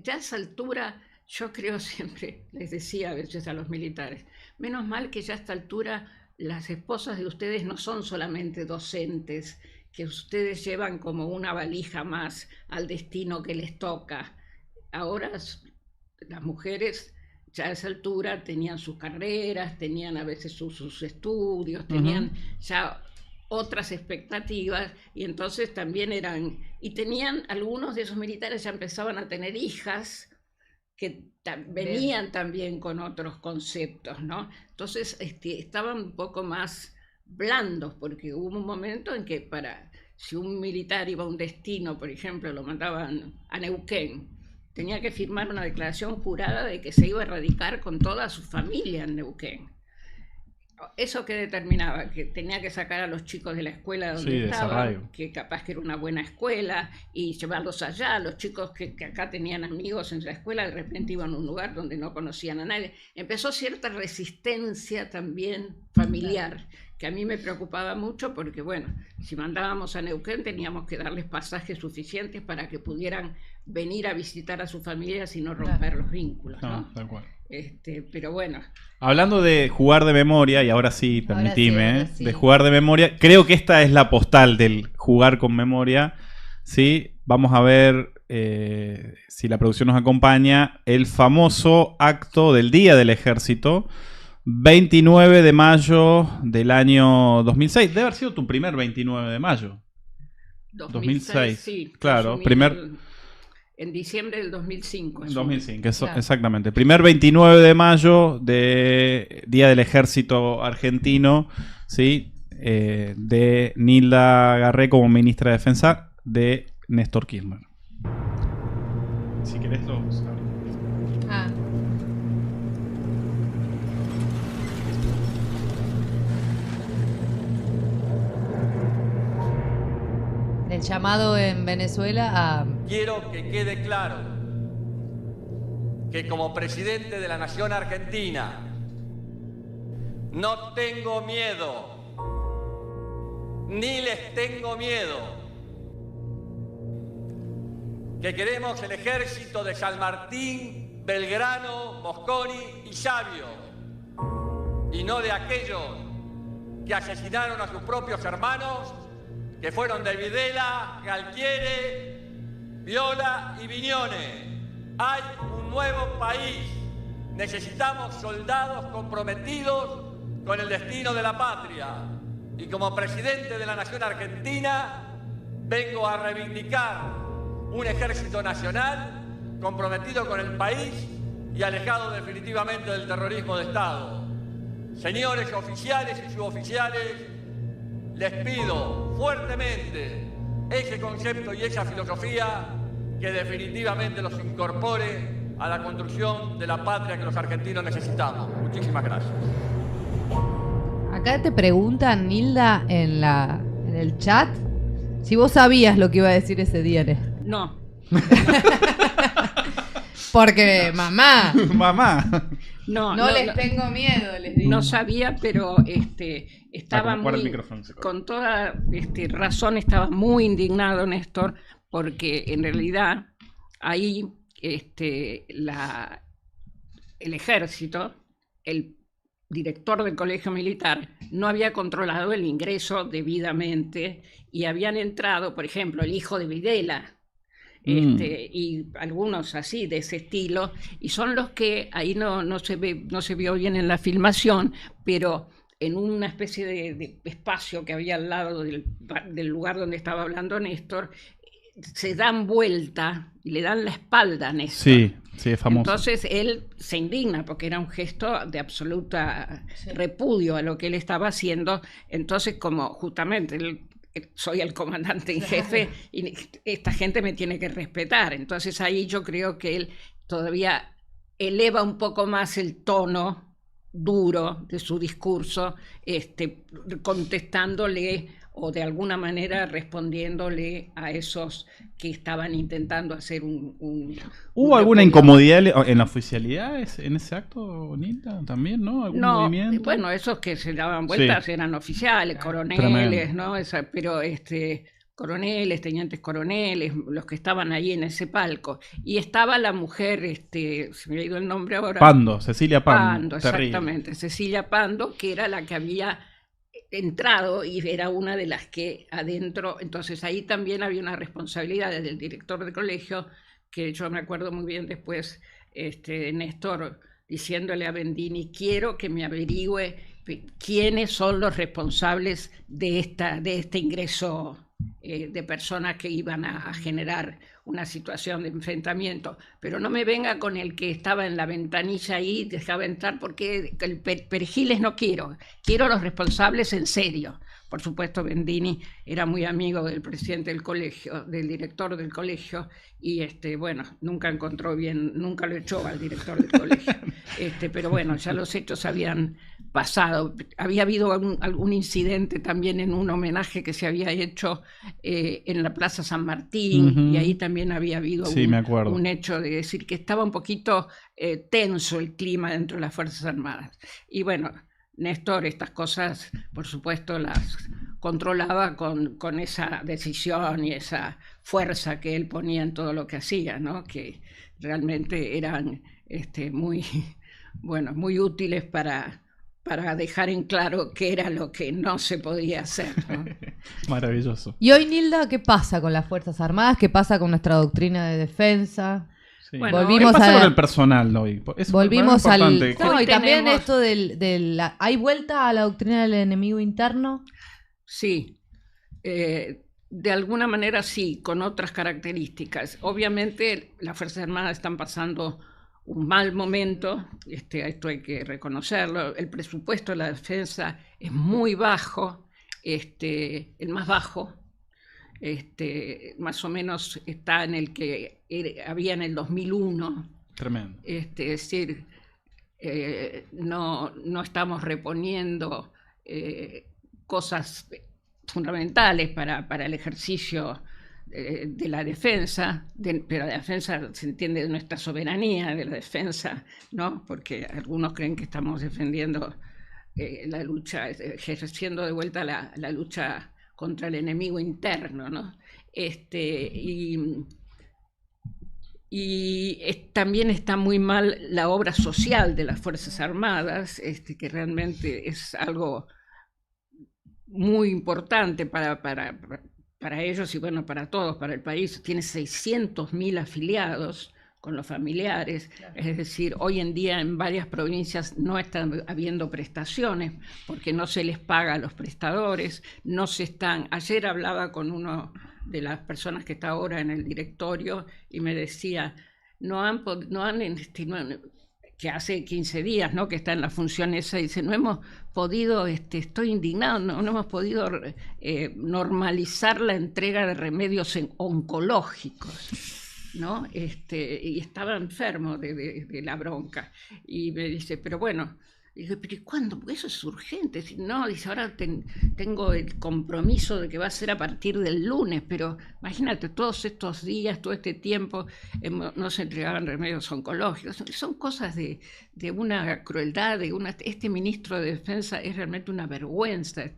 ya a esa altura. Yo creo, siempre les decía a veces a los militares, menos mal que ya a esta altura las esposas de ustedes no son solamente docentes, que ustedes llevan como una valija más al destino que les toca. Ahora las mujeres ya a esa altura tenían sus carreras, tenían a veces sus estudios, tenían ya otras expectativas, y entonces también tenían, algunos de esos militares ya empezaban a tener hijas, que venían también con otros conceptos, ¿no? Entonces estaban un poco más blandos, porque hubo un momento en que si un militar iba a un destino, por ejemplo, lo mandaban a Neuquén, tenía que firmar una declaración jurada de que se iba a radicar con toda su familia en Neuquén. ¿Eso qué determinaba? Que tenía que sacar a los chicos de la escuela donde estaban, que capaz que era una buena escuela, y llevarlos allá. Los chicos que acá tenían amigos en la escuela, de repente iban a un lugar donde no conocían a nadie. Empezó cierta resistencia también familiar, que a mí me preocupaba mucho, porque bueno, si mandábamos a Neuquén teníamos que darles pasajes suficientes para que pudieran venir a visitar a sus familias y no romper los vínculos, ¿no? Tal cual. Pero bueno. Hablando de jugar de memoria, y ahora sí, permitime, ahora sí. De jugar de memoria, creo que esta es la postal del jugar con memoria, ¿sí? Vamos a ver si la producción nos acompaña, el famoso acto del Día del Ejército, 29 de mayo del año 2006. Debe haber sido tu primer 29 de mayo. 2006, sí. Claro, en diciembre del 2005. En 2005, Claro. exactamente. Primer 29 de mayo de Día del Ejército Argentino, ¿sí? De Nilda Garré como ministra de Defensa de Néstor Kirchner. Si querés Ah. El llamado en Venezuela a... Quiero que quede claro que como presidente de la Nación Argentina no tengo miedo, ni les tengo miedo, que queremos el ejército de San Martín, Belgrano, Mosconi y Sabio, y no de aquellos que asesinaron a sus propios hermanos, que fueron de Videla, Galtieri, Viola y Viñones. Hay un nuevo país. Necesitamos soldados comprometidos con el destino de la patria. Y como presidente de la Nación Argentina, vengo a reivindicar un ejército nacional comprometido con el país y alejado definitivamente del terrorismo de Estado. Señores oficiales y suboficiales, les pido fuertemente ese concepto y esa filosofía que definitivamente los incorpore a la construcción de la patria que los argentinos necesitamos. Muchísimas gracias. Acá te preguntan, Nilda, en el chat, si vos sabías lo que iba a decir ese día. No, Porque, mamá, no les tengo miedo, les digo. No sabía, pero estaba Como fuera el muy, micrófono, se corta. con toda razón, estaba muy indignado Néstor, porque en realidad ahí el ejército, el director del colegio militar, no había controlado el ingreso debidamente y habían entrado, por ejemplo, el hijo de Videla, y algunos así de ese estilo, y son los que ahí no se vio bien en la filmación, pero en una especie de espacio que había al lado del lugar donde estaba hablando Néstor, se dan vuelta y le dan la espalda a Néstor. Sí, es famoso. Entonces él se indigna porque era un gesto de absoluta repudio a lo que él estaba haciendo. Entonces, como justamente soy el comandante en jefe y esta gente me tiene que respetar. Entonces ahí yo creo que él todavía eleva un poco más el tono duro de su discurso, contestándole o de alguna manera respondiéndole a esos que estaban intentando hacer ¿Hubo alguna incomodidad en la oficialidad en ese acto, Nilda? También, ¿no? ¿Algún movimiento? Bueno, esos que se daban vueltas eran oficiales, coroneles, ¿no? Pero coroneles, tenientes coroneles, los que estaban ahí en ese palco. Y estaba la mujer, se me ha ido el nombre ahora. Pando, Cecilia Pando. Exactamente, Cecilia Pando, que era la que había entrado y era una de las que adentro, entonces ahí también había una responsabilidad del director del colegio, que yo me acuerdo muy bien después, Néstor diciéndole a Bendini, quiero que me averigüe quiénes son los responsables de este ingreso de personas que iban a generar una situación de enfrentamiento, pero no me venga con el que estaba en la ventanilla ahí, dejaba entrar, porque el perejiles no quiero los responsables en serio. Por supuesto, Bendini era muy amigo del presidente del colegio, del director del colegio, y bueno, nunca encontró bien, nunca lo echó al director del colegio. Pero bueno, ya los hechos habían pasado. Había habido algún incidente también en un homenaje que se había hecho en la Plaza San Martín, y ahí también había habido un hecho de decir que estaba un poquito tenso el clima dentro de las Fuerzas Armadas. Y bueno, Néstor estas cosas, por supuesto, las controlaba con esa decisión y esa fuerza que él ponía en todo lo que hacía, ¿no? Que realmente eran muy útiles para para dejar en claro qué era lo que no se podía hacer, ¿no? Maravilloso. Y hoy, Nilda, ¿qué pasa con las Fuerzas Armadas? ¿Qué pasa con nuestra doctrina de defensa? Sí. Bueno, Volvimos ¿Qué pasa a- con el personal hoy? Eso Volvimos es al... importante. No, Hoy y también tenemos- esto ¿hay vuelta a la doctrina del enemigo interno? Sí, de alguna manera sí, con otras características. Obviamente las Fuerzas Armadas están pasando un mal momento, esto hay que reconocerlo. El presupuesto de la defensa es muy bajo, el más bajo, más o menos está en el que había en el 2001. Tremendo. Es decir, no estamos reponiendo cosas fundamentales para el ejercicio de la defensa, pero la defensa se entiende de nuestra soberanía, de la defensa, ¿no? Porque algunos creen que estamos defendiendo la lucha, ejerciendo de vuelta la lucha contra el enemigo interno, ¿no? También está muy mal la obra social de las Fuerzas Armadas, que realmente es algo muy importante para ellos y bueno, para todos, para el país. Tiene 600.000 afiliados con los familiares, claro. Es decir, hoy en día en varias provincias no están habiendo prestaciones porque no se les paga a los prestadores, ayer hablaba con uno de las personas que está ahora en el directorio y me decía, que hace 15 días, ¿no?, que está en la función esa, dice, no hemos podido, estoy indignado, no hemos podido normalizar la entrega de remedios oncológicos, ¿no? Y estaba enfermo de la bronca. Y me dice, pero bueno, dije, ¿pero cuándo? Porque eso es urgente. No, dice, ahora tengo el compromiso de que va a ser a partir del lunes, pero imagínate, todos estos días, todo este tiempo, no se entregaban remedios oncológicos. Son cosas de una crueldad, este ministro de Defensa es realmente una vergüenza,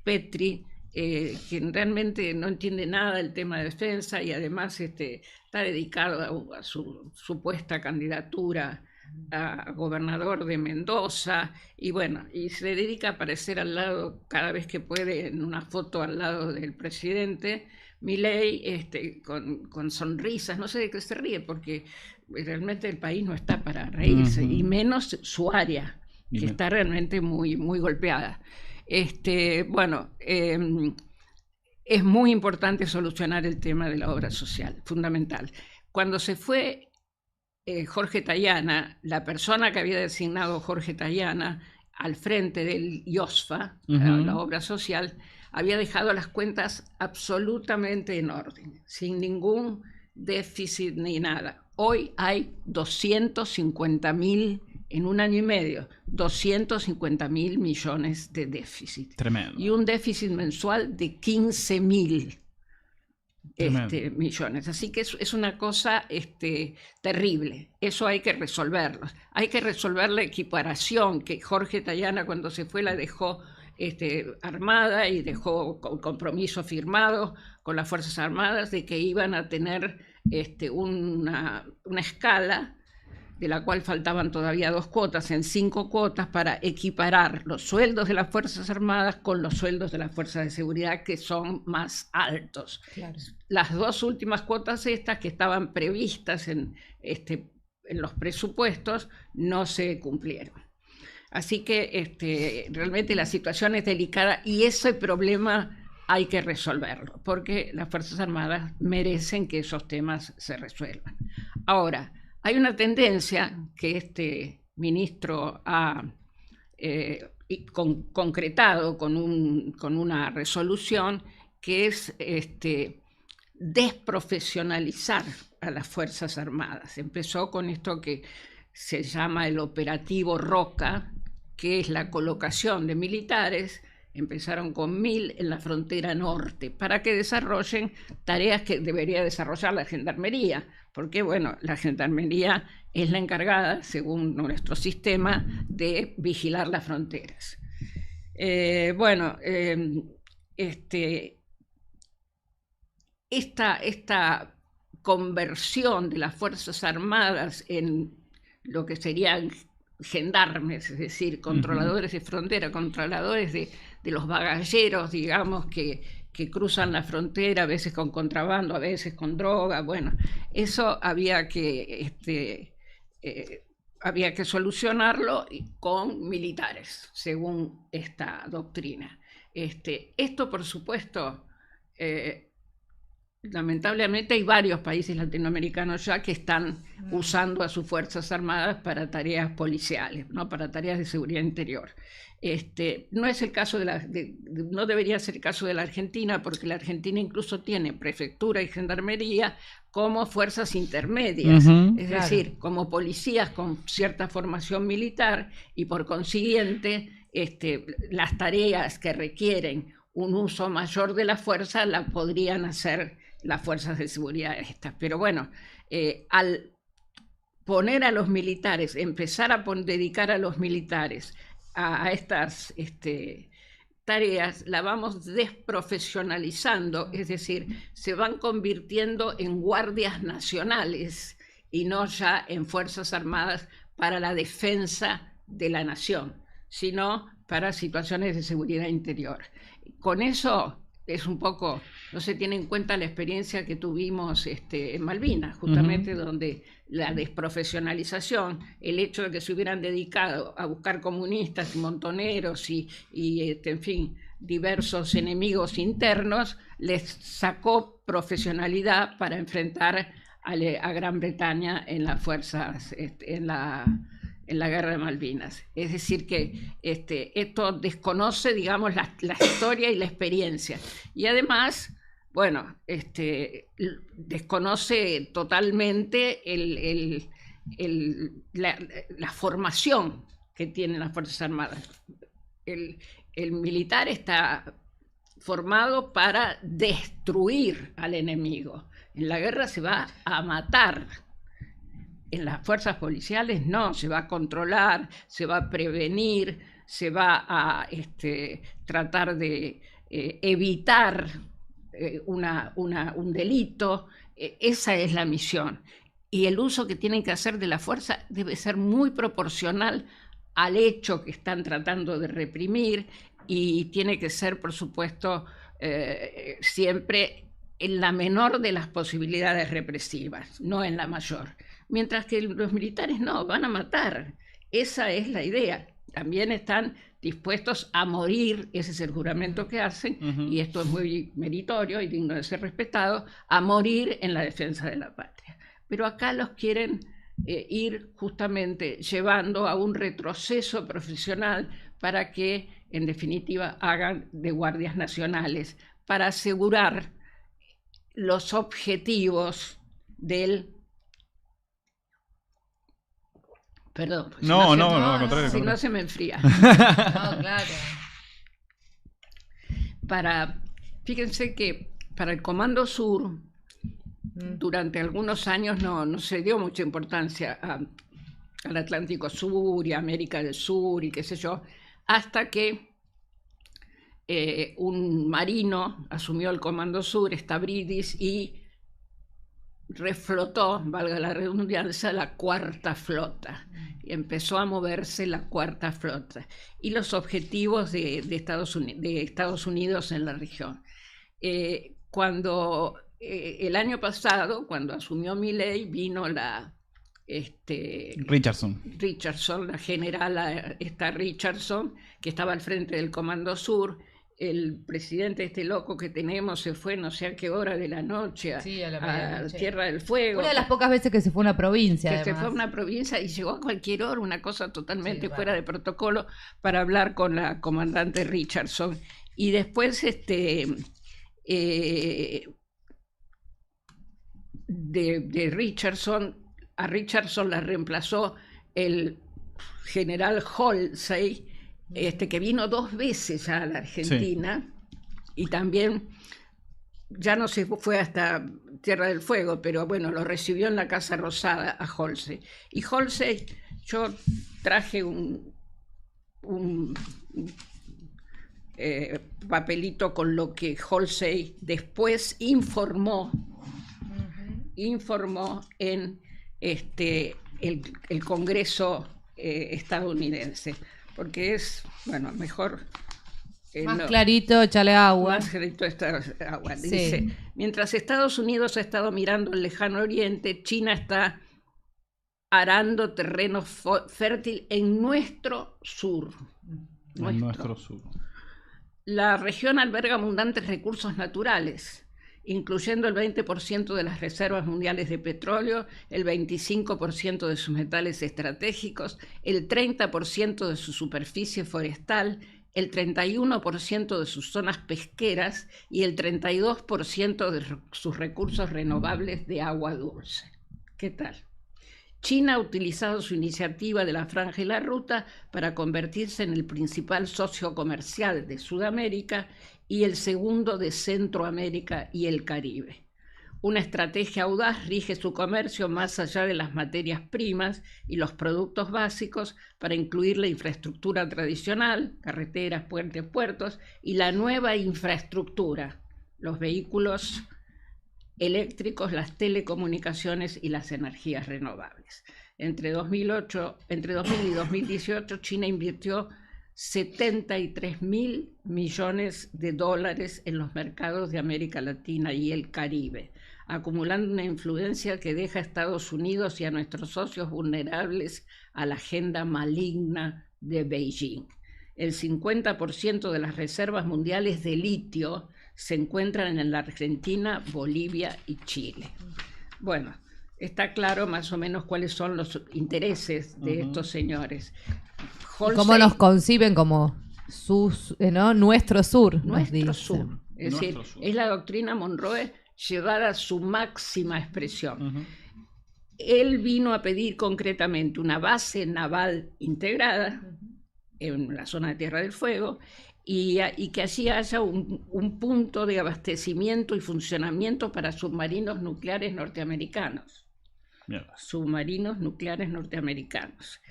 Petri, que realmente no entiende nada del tema de defensa y además está dedicado a su supuesta candidatura a gobernador de Mendoza y bueno, y se dedica a aparecer al lado cada vez que puede en una foto al lado del presidente Milei, con sonrisas, no sé de qué se ríe porque realmente el país no está para reírse, y menos su área, que está realmente muy, muy golpeada. Bueno, es muy importante solucionar el tema de la obra social, fundamental. Cuando se fue Jorge Tayana, la persona que había designado Jorge Tayana al frente del IOSFA, la obra social, había dejado las cuentas absolutamente en orden, sin ningún déficit ni nada. Hoy hay 250.000, en un año y medio, 250.000 millones de déficit. Tremendo. Y un déficit mensual de 15.000 millones. Así que es una cosa terrible. Eso hay que resolverlo. Hay que resolver la equiparación que Jorge Tayana cuando se fue la dejó armada y dejó con compromiso firmado con las Fuerzas Armadas de que iban a tener una escala de la cual faltaban todavía 2 cuotas, en 5 cuotas, para equiparar los sueldos de las Fuerzas Armadas con los sueldos de las Fuerzas de Seguridad, que son más altos. Claro. Las 2 últimas cuotas estas que estaban previstas en los presupuestos no se cumplieron. Así que realmente la situación es delicada y ese problema hay que resolverlo, porque las Fuerzas Armadas merecen que esos temas se resuelvan. Ahora, hay una tendencia que este ministro ha concretado con una resolución que es desprofesionalizar a las Fuerzas Armadas. Empezó con esto que se llama el operativo Roca, que es la colocación de militares. Empezaron con 1.000 en la frontera norte para que desarrollen tareas que debería desarrollar la Gendarmería, porque bueno, la Gendarmería es la encargada, según nuestro sistema, de vigilar las fronteras. Esta conversión de las Fuerzas Armadas en lo que serían gendarmes, es decir, controladores de frontera, controladores de los bagalleros, digamos, que cruzan la frontera, a veces con contrabando, a veces con droga. Bueno, eso había que solucionarlo con militares, según esta doctrina. Esto, por supuesto, lamentablemente hay varios países latinoamericanos ya que están usando a sus Fuerzas Armadas para tareas policiales, ¿no? Para tareas de seguridad interior. No es el caso no debería ser el caso de la Argentina, porque la Argentina incluso tiene prefectura y gendarmería como fuerzas intermedias, es decir, como policías con cierta formación militar, y por consiguiente las tareas que requieren un uso mayor de la fuerza la podrían hacer las fuerzas de seguridad estas. Pero bueno, al poner a los militares, empezar a dedicar a los militares a estas tareas, la vamos desprofesionalizando, es decir, se van convirtiendo en guardias nacionales y no ya en Fuerzas Armadas para la defensa de la nación, sino para situaciones de seguridad interior. Con eso es un poco, no se tiene en cuenta la experiencia que tuvimos en Malvinas, justamente donde la desprofesionalización, el hecho de que se hubieran dedicado a buscar comunistas y montoneros y en fin, diversos enemigos internos, les sacó profesionalidad para enfrentar a Gran Bretaña en las fuerzas, en la guerra de Malvinas. Es decir que esto desconoce, digamos, la historia y la experiencia. Y además, bueno, desconoce totalmente la formación que tienen las Fuerzas Armadas. El militar está formado para destruir al enemigo. En la guerra se va a matar. En las fuerzas policiales no, se va a controlar, se va a prevenir, se va a tratar de evitar un delito. Esa es la misión. Y el uso que tienen que hacer de la fuerza debe ser muy proporcional al hecho que están tratando de reprimir, y tiene que ser, por supuesto, siempre en la menor de las posibilidades represivas, no en la mayor. Mientras que los militares no, van a matar. Esa es la idea. También están dispuestos a morir, ese es el juramento que hacen, y esto es muy meritorio y digno de ser respetado, a morir en la defensa de la patria. Pero acá los quieren ir justamente llevando a un retroceso profesional para que, en definitiva, hagan de guardias nacionales para asegurar los objetivos del... Perdón. Pues no, al contrario. Si no se me enfría. No, claro. Fíjense que para el Comando Sur, durante algunos años no se dio mucha importancia al Atlántico Sur y a América del Sur y qué sé yo, hasta que un marino asumió el Comando Sur, Stavridis, y reflotó, valga la redundancia, la Cuarta Flota. Y empezó a moverse la Cuarta Flota y los objetivos de Estados Unidos en la región. Cuando el año pasado, cuando asumió Milei, vino Richardson, la general Richardson, que estaba al frente del Comando Sur. El presidente loco que tenemos se fue no sé a qué hora de la noche a Tierra del Fuego. Una de las pocas veces que se fue a una provincia. Se fue a una provincia y llegó a cualquier hora, una cosa totalmente fuera de protocolo, para hablar con la comandante Richardson. Y después de Richardson, a Richardson la reemplazó el general Halsey, que vino 2 veces ya a la Argentina, y también ya no se fue hasta Tierra del Fuego, pero bueno, lo recibió en la Casa Rosada a Halsey. Y Halsey, yo traje un papelito con lo que Halsey después informó en el Congreso estadounidense, porque es, bueno, mejor... Más clarito, échale agua. Más clarito esta agua. Sí. Dice, mientras Estados Unidos ha estado mirando el lejano oriente, China está arando terreno fértil en nuestro sur. En nuestro sur. La región alberga abundantes recursos naturales, incluyendo el 20% de las reservas mundiales de petróleo, el 25% de sus metales estratégicos, el 30% de su superficie forestal, el 31% de sus zonas pesqueras y el 32% de sus recursos renovables de agua dulce. ¿Qué tal? China ha utilizado su iniciativa de la Franja y la Ruta para convertirse en el principal socio comercial de Sudamérica y el segundo de Centroamérica y el Caribe. Una estrategia audaz rige su comercio más allá de las materias primas y los productos básicos para incluir la infraestructura tradicional, carreteras, puentes, puertos, y la nueva infraestructura, los vehículos eléctricos, las telecomunicaciones y las energías renovables. Entre 2000 y 2018, China invirtió 73.000 millones de dólares en los mercados de América Latina y el Caribe, acumulando una influencia que deja a Estados Unidos y a nuestros socios vulnerables a la agenda maligna de Beijing. El 50% de las reservas mundiales de litio se encuentran en la Argentina, Bolivia y Chile. Bueno, está claro más o menos cuáles son los intereses de estos señores. ¿Cómo nos conciben como ¿no? Nuestro sur? Nuestro sur. Es decir, sur. Es la doctrina Monroe llevada a su máxima expresión. Él vino a pedir concretamente una base naval integrada en la zona de Tierra del Fuego y que allí haya un punto de abastecimiento y funcionamiento para submarinos nucleares norteamericanos. Mierda. Submarinos nucleares norteamericanos.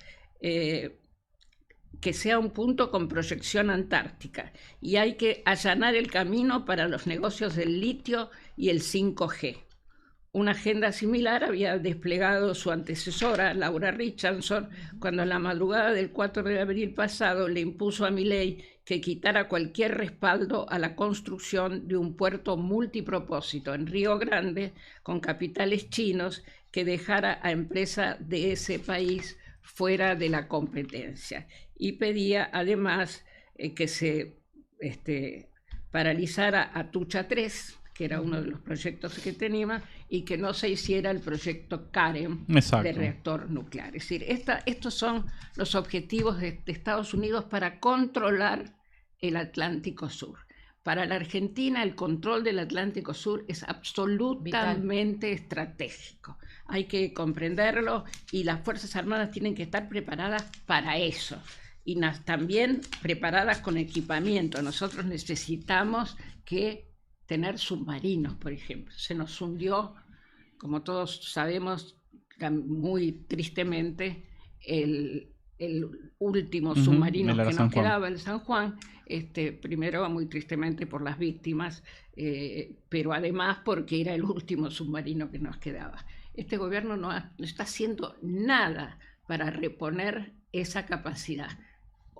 Que sea un punto con proyección antártica, y hay que allanar el camino para los negocios del litio y el 5G. Una agenda similar había desplegado su antecesora, Laura Richardson, cuando en la madrugada del 4 de abril pasado le impuso a Milei que quitara cualquier respaldo a la construcción de un puerto multipropósito en Río Grande con capitales chinos, que dejara a empresas de ese país fuera de la competencia. Y pedía además que se paralizara Atucha 3, que era uno de los proyectos que teníamos, y que no se hiciera el proyecto Karen de reactor nuclear. Es decir, estos son los objetivos de Estados Unidos para controlar el Atlántico Sur. Para la Argentina, el control del Atlántico Sur es absolutamente estratégico. Hay que comprenderlo, y las Fuerzas Armadas tienen que estar preparadas para eso. Y también preparadas con equipamiento. Nosotros necesitamos tener submarinos, por ejemplo. Se nos hundió, como todos sabemos, muy tristemente, el último submarino que nos quedaba, el San Juan, primero muy tristemente por las víctimas, pero además porque era el último submarino que nos quedaba. Este gobierno no está haciendo nada para reponer esa capacidad.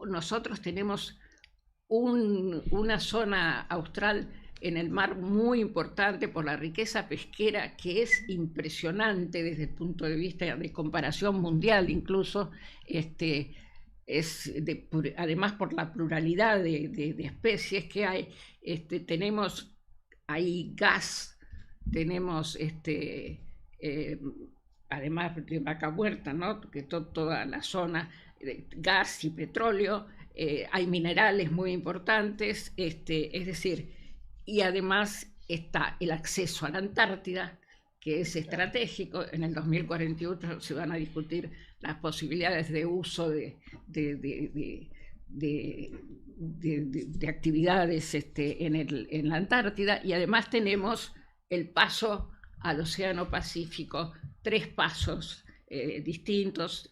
Nosotros tenemos una zona austral en el mar muy importante por la riqueza pesquera, que es impresionante desde el punto de vista de comparación mundial, incluso además por la pluralidad de especies que hay. Tenemos ahí gas, tenemos además de Vaca Muerta, ¿no? Que toda la zona, gas y petróleo, hay minerales muy importantes, es decir, y además está el acceso a la Antártida, que es estratégico. En el 2048 se van a discutir las posibilidades de uso de actividades en la Antártida, y además tenemos el paso al Océano Pacífico, 3 pasos distintos,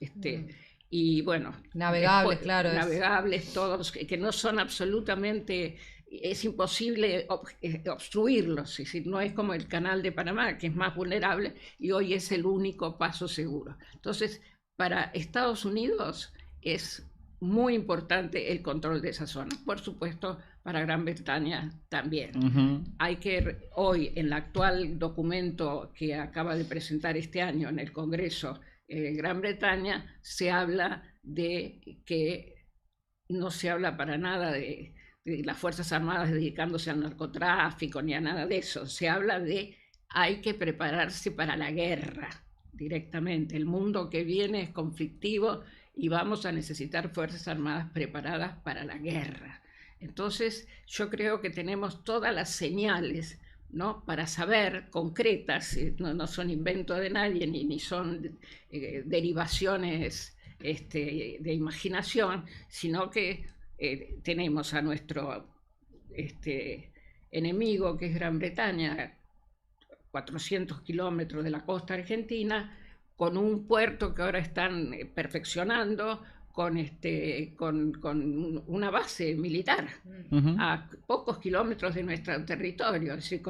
y bueno, navegables, claro, navegables todos, que no son absolutamente, es imposible obstruirlos. Es decir, no es como el Canal de Panamá, que es más vulnerable y hoy es el único paso seguro. Entonces, para Estados Unidos es muy importante el control de esa zona. Por supuesto, para Gran Bretaña también. Hay que, hoy, en el actual documento que acaba de presentar este año en el Congreso, Gran Bretaña, se habla de que no se habla para nada de las Fuerzas Armadas dedicándose al narcotráfico ni a nada de eso. Se habla de hay que prepararse para la guerra directamente. El mundo que viene es conflictivo y vamos a necesitar Fuerzas Armadas preparadas para la guerra. Entonces, yo creo que tenemos todas las señales, ¿no?, para saber, concretas, no son invento de nadie ni son derivaciones de imaginación, sino que tenemos a nuestro enemigo, que es Gran Bretaña, 400 kilómetros de la costa argentina, con un puerto que ahora están perfeccionando, con una base militar a pocos kilómetros de nuestro territorio, es decir,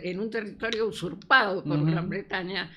en un territorio usurpado por Gran Bretaña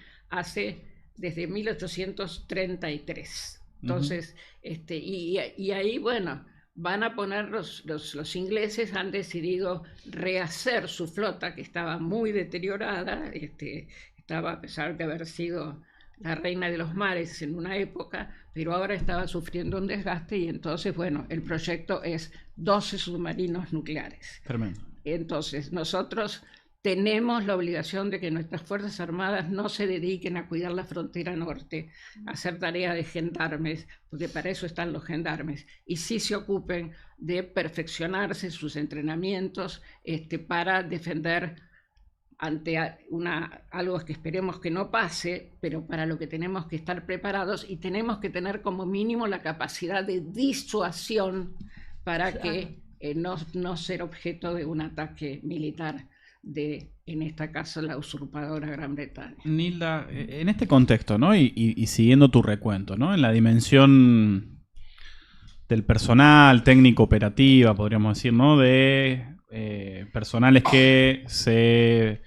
desde 1833. Entonces, y ahí, bueno, van a poner los ingleses han decidido rehacer su flota, que estaba muy deteriorada, estaba, a pesar de haber sido la reina de los mares en una época, pero ahora estaba sufriendo un desgaste, y entonces, bueno, el proyecto es 12 submarinos nucleares. Tremendo. Entonces, nosotros tenemos la obligación de que nuestras Fuerzas Armadas no se dediquen a cuidar la frontera norte, a hacer tarea de gendarmes, porque para eso están los gendarmes, y sí se ocupen de perfeccionarse sus entrenamientos para defender ante algo que esperemos que no pase, pero para lo que tenemos que estar preparados, y tenemos que tener como mínimo la capacidad de disuasión para que no ser objeto de un ataque militar en este caso, la usurpadora Gran Bretaña. Nilda, en este contexto, ¿no? Y siguiendo tu recuento, ¿no?, en la dimensión del personal, técnico, operativa, podríamos decir, ¿no?, de personales que se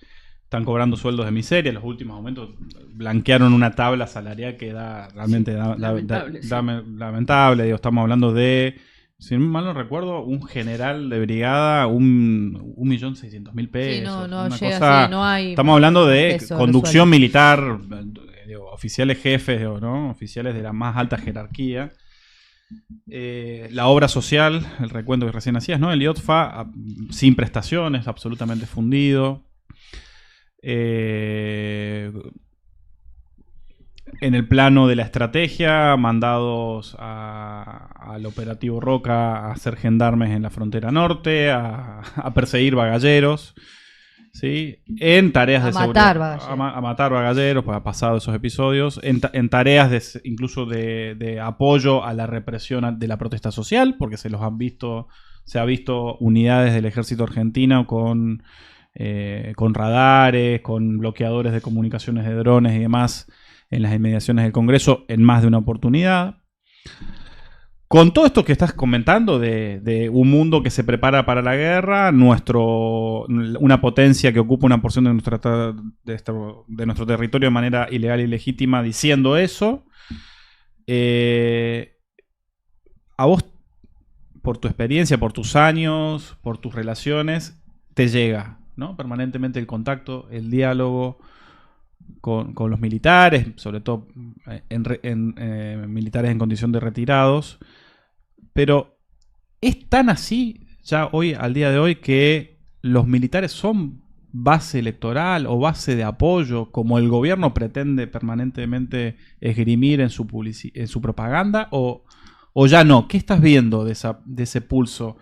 están cobrando sueldos de miseria. En los últimos aumentos blanquearon una tabla salarial que realmente lamentable. Digo, estamos hablando de, si mal no recuerdo, un general de brigada, 1.600.000 pesos. Sí, no una llega, cosa, sí, no hay. Estamos hablando de eso, conducción militar, oficiales jefes, ¿no?, oficiales de la más alta jerarquía. La obra social, el recuento que recién hacías, ¿no?, el IOTFA, sin prestaciones, absolutamente fundido. En el plano de la estrategia, mandados al operativo Roca a ser gendarmes en la frontera norte, a perseguir bagalleros, ¿sí?, en tareas de seguridad, a matar bagalleros, pues ha pasado esos episodios, en tareas incluso de apoyo a la represión de la protesta social, porque se ha visto unidades del ejército argentino con radares, con bloqueadores de comunicaciones de drones y demás en las inmediaciones del Congreso en más de una oportunidad. Con todo esto que estás comentando de un mundo que se prepara para la guerra, una potencia que ocupa una porción de nuestro territorio de manera ilegal y legítima diciendo eso, a vos, por tu experiencia, por tus años, por tus relaciones, te llega, ¿no?, permanentemente el contacto, el diálogo con los militares, sobre todo militares en condición de retirados. Pero ¿es tan así ya hoy, al día de hoy, que los militares son base electoral o base de apoyo, como el gobierno pretende permanentemente esgrimir en su propaganda, o ya no? ¿Qué estás viendo de ese pulso?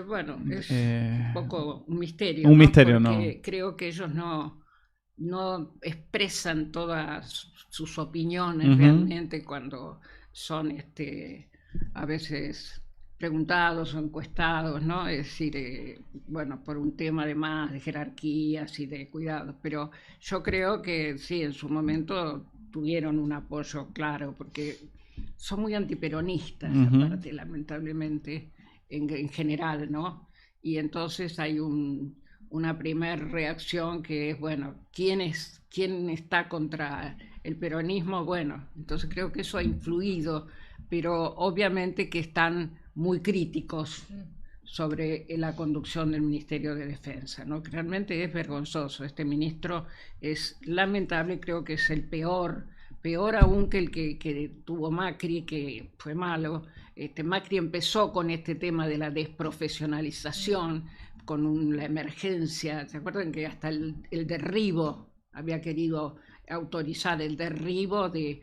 Bueno, es un poco un misterio. Un misterio, ¿no? Porque creo que ellos no expresan todas sus opiniones realmente cuando son a veces preguntados o encuestados, ¿no? Es decir, bueno, por un tema además de jerarquías y de cuidados, pero yo creo que sí, en su momento tuvieron un apoyo claro, porque son muy antiperonistas, aparte, lamentablemente, en general, ¿no? Y entonces hay una primera reacción que es, bueno, ¿quién está contra el peronismo, bueno, entonces creo que eso ha influido, pero obviamente que están muy críticos sobre la conducción del Ministerio de Defensa, ¿no? Que realmente es vergonzoso. Este ministro es lamentable, creo que es el peor aún que el que tuvo Macri, que fue malo. Macri empezó con este tema de la desprofesionalización, con la emergencia. ¿Se acuerdan que hasta el derribo había querido autorizar el derribo de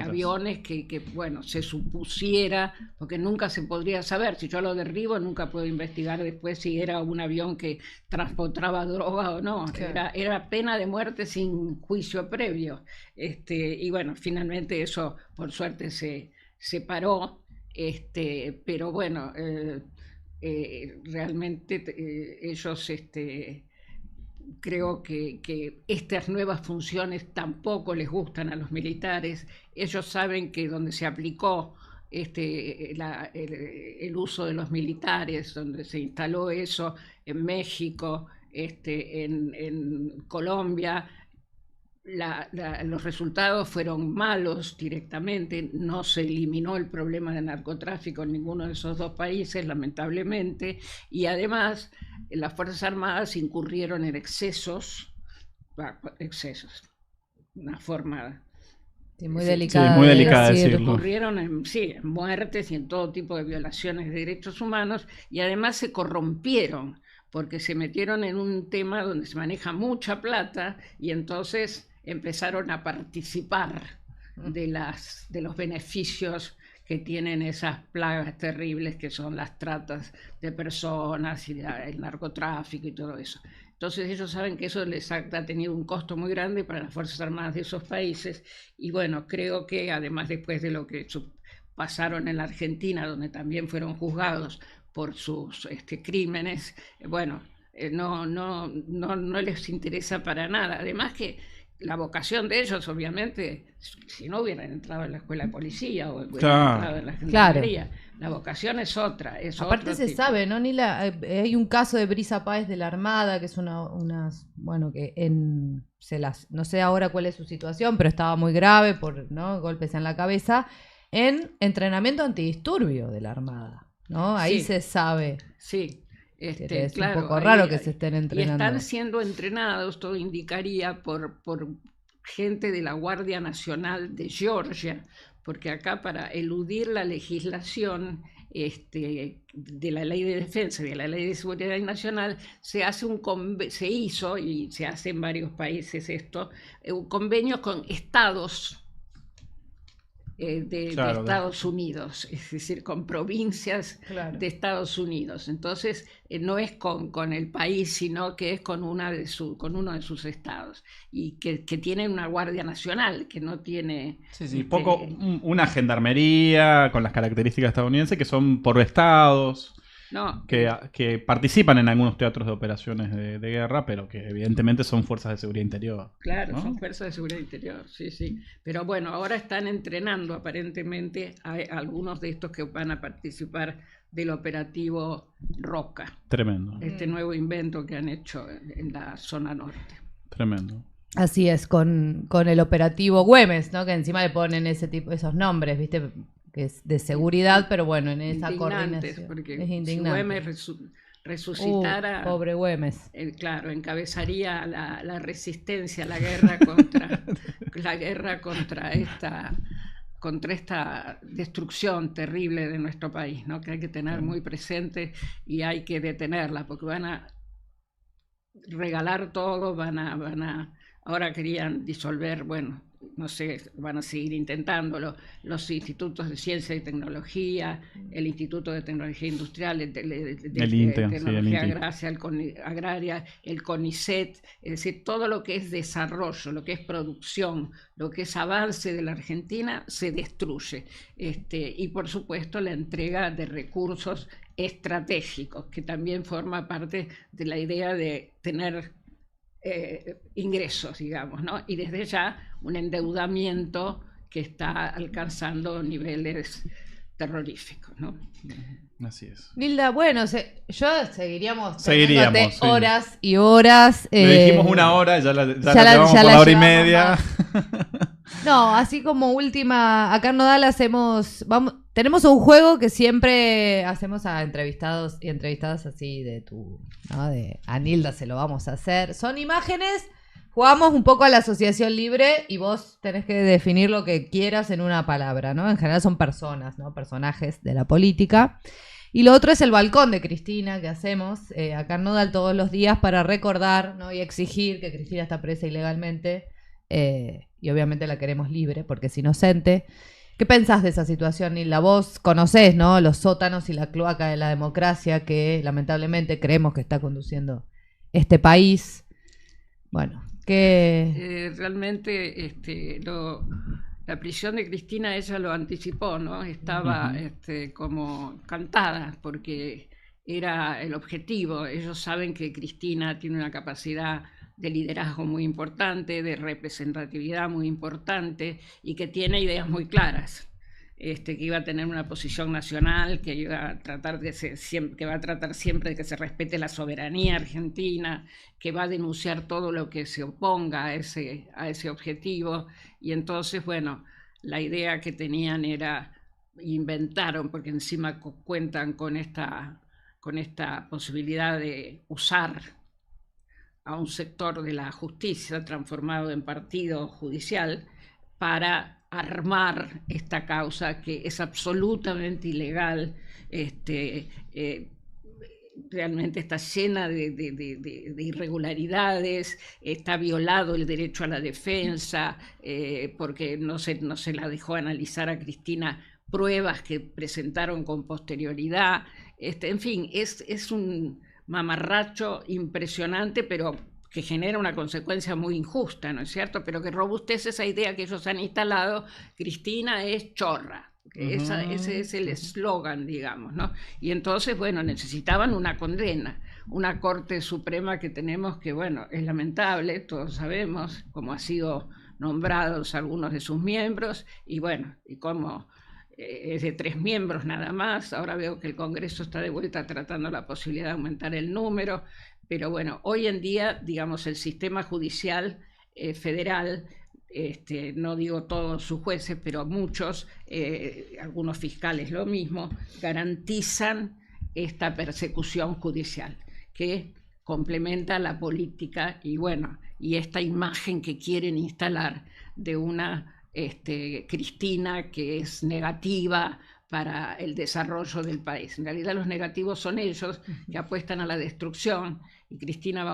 aviones que, bueno, se supusiera, porque nunca se podría saber, si yo lo derribo nunca puedo investigar después si era un avión que transportaba droga o no, claro. Era pena de muerte sin juicio previo, y bueno, finalmente eso por suerte se paró, pero bueno, realmente ellos creo que estas nuevas funciones tampoco les gustan a los militares. Ellos saben que donde se aplicó el uso de los militares, donde se instaló eso en México, en Colombia, los resultados fueron malos directamente. No se eliminó el problema de narcotráfico en ninguno de esos dos países, lamentablemente, y además las Fuerzas Armadas incurrieron en excesos, una forma muy delicada, muy delicada de decirlo. Incurrieron en muertes y en todo tipo de violaciones de derechos humanos, y además se corrompieron porque se metieron en un tema donde se maneja mucha plata y entonces empezaron a participar de los beneficios que tienen esas plagas terribles que son las tratas de personas y el narcotráfico y todo eso. Entonces ellos saben que eso les ha tenido un costo muy grande para las Fuerzas Armadas de esos países, y bueno, creo que además después de lo que pasaron en la Argentina, donde también fueron juzgados por sus crímenes, bueno, no les interesa para nada. Además que la vocación de ellos, obviamente, si no hubieran entrado en la escuela de policía o entrado en la gendarmería, la vocación es otra. Aparte se sabe, ¿no, Nila? Hay un caso de Brisa Páez de la Armada, que es bueno, que no sé ahora cuál es su situación, pero estaba muy grave por golpes en la cabeza, en entrenamiento antidisturbio de la Armada, ¿no? Ahí se sabe. Sí. Es claro, un poco raro que se estén entrenando. Y están siendo entrenados, todo indicaría, por gente de la Guardia Nacional de Georgia, porque acá para eludir la legislación de la Ley de Defensa y de la Ley de Seguridad Nacional, se hizo, y se hace en varios países esto, un convenio con estados de Estados Unidos, es decir, con provincias de Estados Unidos. Entonces, no es con el país, sino que es con uno de sus estados, y que tienen una Guardia Nacional, que no tiene... una gendarmería con las características estadounidenses, que son por estados... que participan en algunos teatros de operaciones de guerra, pero que evidentemente son fuerzas de seguridad interior. Claro, ¿no? Son fuerzas de seguridad interior, sí. Pero bueno, ahora están entrenando aparentemente a algunos de estos que van a participar del operativo Roca. Tremendo. Este nuevo invento que han hecho en la zona norte. Tremendo. Así es, con el operativo Güemes, ¿no? Que encima le ponen esos nombres, ¿viste? Que es de seguridad, pero bueno, en esa coordinación porque es indignante. Si Güemes resucitara, pobre Güemes, encabezaría la resistencia, la guerra contra esta destrucción terrible de nuestro país, ¿no? Que hay que tener muy presente y hay que detenerla, porque van a regalar todo, ahora querían disolver, bueno, no sé, van a seguir intentándolo, los institutos de ciencia y tecnología, el Instituto de Tecnología Industrial, el INTE, Tecnología Agraria, el CONICET, es decir, todo lo que es desarrollo, lo que es producción, lo que es avance de la Argentina, se destruye. Y por supuesto la entrega de recursos estratégicos, que también forma parte de la idea de tener ingresos, digamos, ¿no? Y desde ya un endeudamiento que está alcanzando niveles terrorífico, ¿no? Así es. Nilda, bueno, yo seguiríamos Seguiríamos, sí. horas y horas. Le dijimos 1 hora, ya la llevamos por ya la la hora y llevamos media. No, así como última, acá en Nodal tenemos un juego que siempre hacemos a entrevistados y entrevistadas así ¿no? A Nilda se lo vamos a hacer. Son imágenes, jugamos un poco a la asociación libre y vos tenés que definir lo que quieras en una palabra, ¿no? En general son personas, ¿no? Personajes de la política. Y lo otro es el balcón de Cristina que hacemos acá en Nodal todos los días para recordar, ¿no? Y exigir que Cristina está presa ilegalmente. Y obviamente la queremos libre porque es inocente. ¿Qué pensás de esa situación, Nilda? Vos conocés, ¿no? Los sótanos y la cloaca de la democracia que lamentablemente creemos que está conduciendo este país. Bueno, ¿qué...? Realmente la prisión de Cristina ella lo anticipó, ¿no? Estaba como cantada porque era el objetivo. Ellos saben que Cristina tiene una capacidad de liderazgo muy importante, de representatividad muy importante y que tiene ideas muy claras, que iba a tener una posición nacional, que iba a tratar que va a tratar siempre de que se respete la soberanía argentina, que va a denunciar todo lo que se oponga a ese objetivo. Y entonces, bueno, la idea que tenían inventaron, porque encima cuentan con esta posibilidad de usar a un sector de la justicia transformado en partido judicial para armar esta causa que es absolutamente ilegal, realmente está llena de irregularidades, está violado el derecho a la defensa, porque no se la dejó analizar a Cristina pruebas que presentaron con posterioridad. En fin, es un mamarracho impresionante, pero que genera una consecuencia muy injusta, ¿no es cierto? Pero que robustece esa idea que ellos han instalado: Cristina es chorra. Ese es el eslogan, digamos, ¿no? Y entonces, bueno, necesitaban una condena, una Corte Suprema que tenemos que, bueno, es lamentable, todos sabemos cómo han sido nombrados algunos de sus miembros, y bueno, y cómo es de 3 miembros nada más. Ahora veo que el Congreso está de vuelta tratando la posibilidad de aumentar el número, pero bueno, hoy en día, digamos, el sistema judicial federal, no digo todos sus jueces, pero muchos, algunos fiscales lo mismo, garantizan esta persecución judicial que complementa la política y bueno, y esta imagen que quieren instalar de una Cristina que es negativa para el desarrollo del país. En realidad los negativos son ellos, que apuestan a la destrucción, y Cristina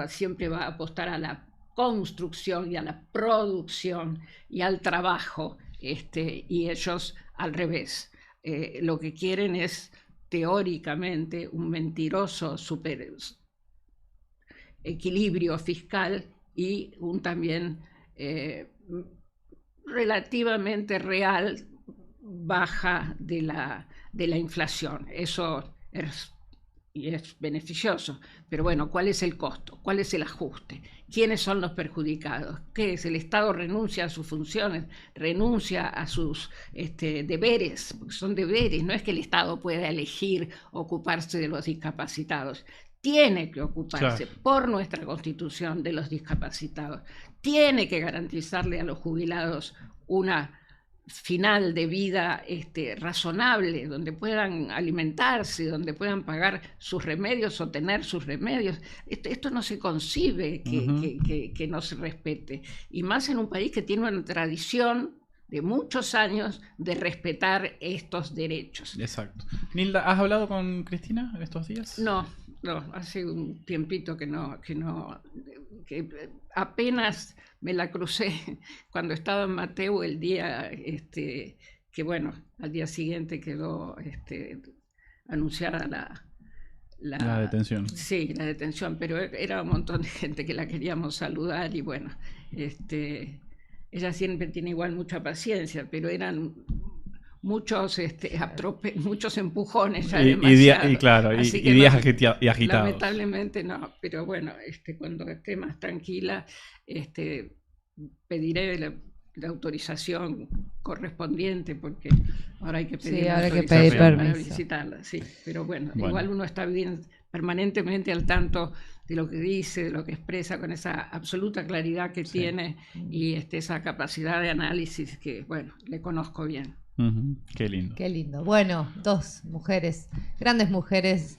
siempre va a apostar a la construcción y a la producción y al trabajo, y ellos al revés. Lo que quieren es teóricamente un mentiroso equilibrio fiscal y un también relativamente real baja de la inflación. Eso es beneficioso, pero bueno, ¿cuál es el costo? ¿Cuál es el ajuste? ¿Quiénes son los perjudicados? ¿Qué es? ¿El Estado renuncia a sus funciones? ¿Renuncia a sus deberes? Porque son deberes, no es que el Estado pueda elegir ocuparse de los discapacitados. Tiene que ocuparse, claro, por nuestra Constitución, de los discapacitados. Tiene que garantizarle a los jubilados una final de vida razonable, donde puedan alimentarse, donde puedan pagar sus remedios o tener sus remedios. Esto no se concibe que no se respete, y más en un país que tiene una tradición de muchos años de respetar estos derechos. Exacto. Nilda, ¿has hablado con Cristina estos días? No, hace un tiempito que apenas me la crucé cuando estaba en Mateu el día que bueno, al día siguiente quedó anunciada la detención. Sí, la detención, pero era un montón de gente que la queríamos saludar y bueno, ella siempre tiene igual mucha paciencia, pero eran muchos muchos empujones ya y claro, y días agitados. Lamentablemente no, pero bueno, cuando esté más tranquila, pediré la autorización correspondiente, porque ahora hay que pedir, Sí, ahora hay que autorización pedir para permiso. visitarla, sí, pero bueno, Bueno. igual uno está bien permanentemente al tanto de lo que dice, de lo que expresa, con esa absoluta claridad que tiene y esa capacidad de análisis que, bueno, le conozco bien. Qué lindo. Qué lindo. Bueno, dos mujeres, grandes mujeres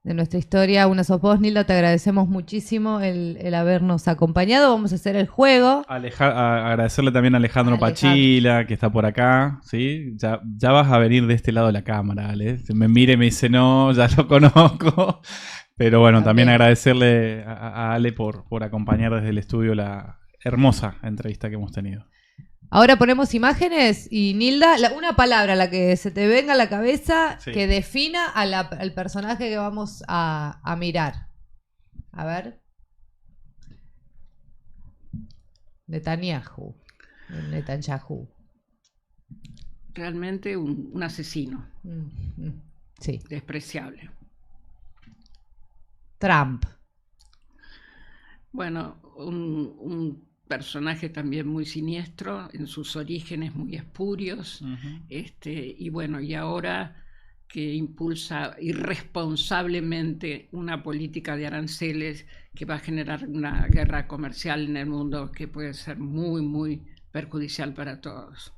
de nuestra historia. Una sos vos, Nilda, te agradecemos muchísimo el habernos acompañado. Vamos a hacer el juego. Agradecerle también a Alejandro Alejandro. Pachila, que está por acá, ¿sí? Ya vas a venir de este lado de la cámara, Ale. Me mire y me dice, no, ya lo conozco. Pero bueno, también agradecerle a Ale por acompañar desde el estudio la hermosa entrevista que hemos tenido. Ahora ponemos imágenes y Nilda, una palabra, la que se te venga a la cabeza, Sí. que defina al personaje que vamos a mirar. A ver. Netanyahu. Realmente un asesino Sí. despreciable. Trump. Bueno, un personaje también muy siniestro, en sus orígenes muy espurios, y bueno, y ahora que impulsa irresponsablemente una política de aranceles que va a generar una guerra comercial en el mundo que puede ser muy, muy perjudicial para todos.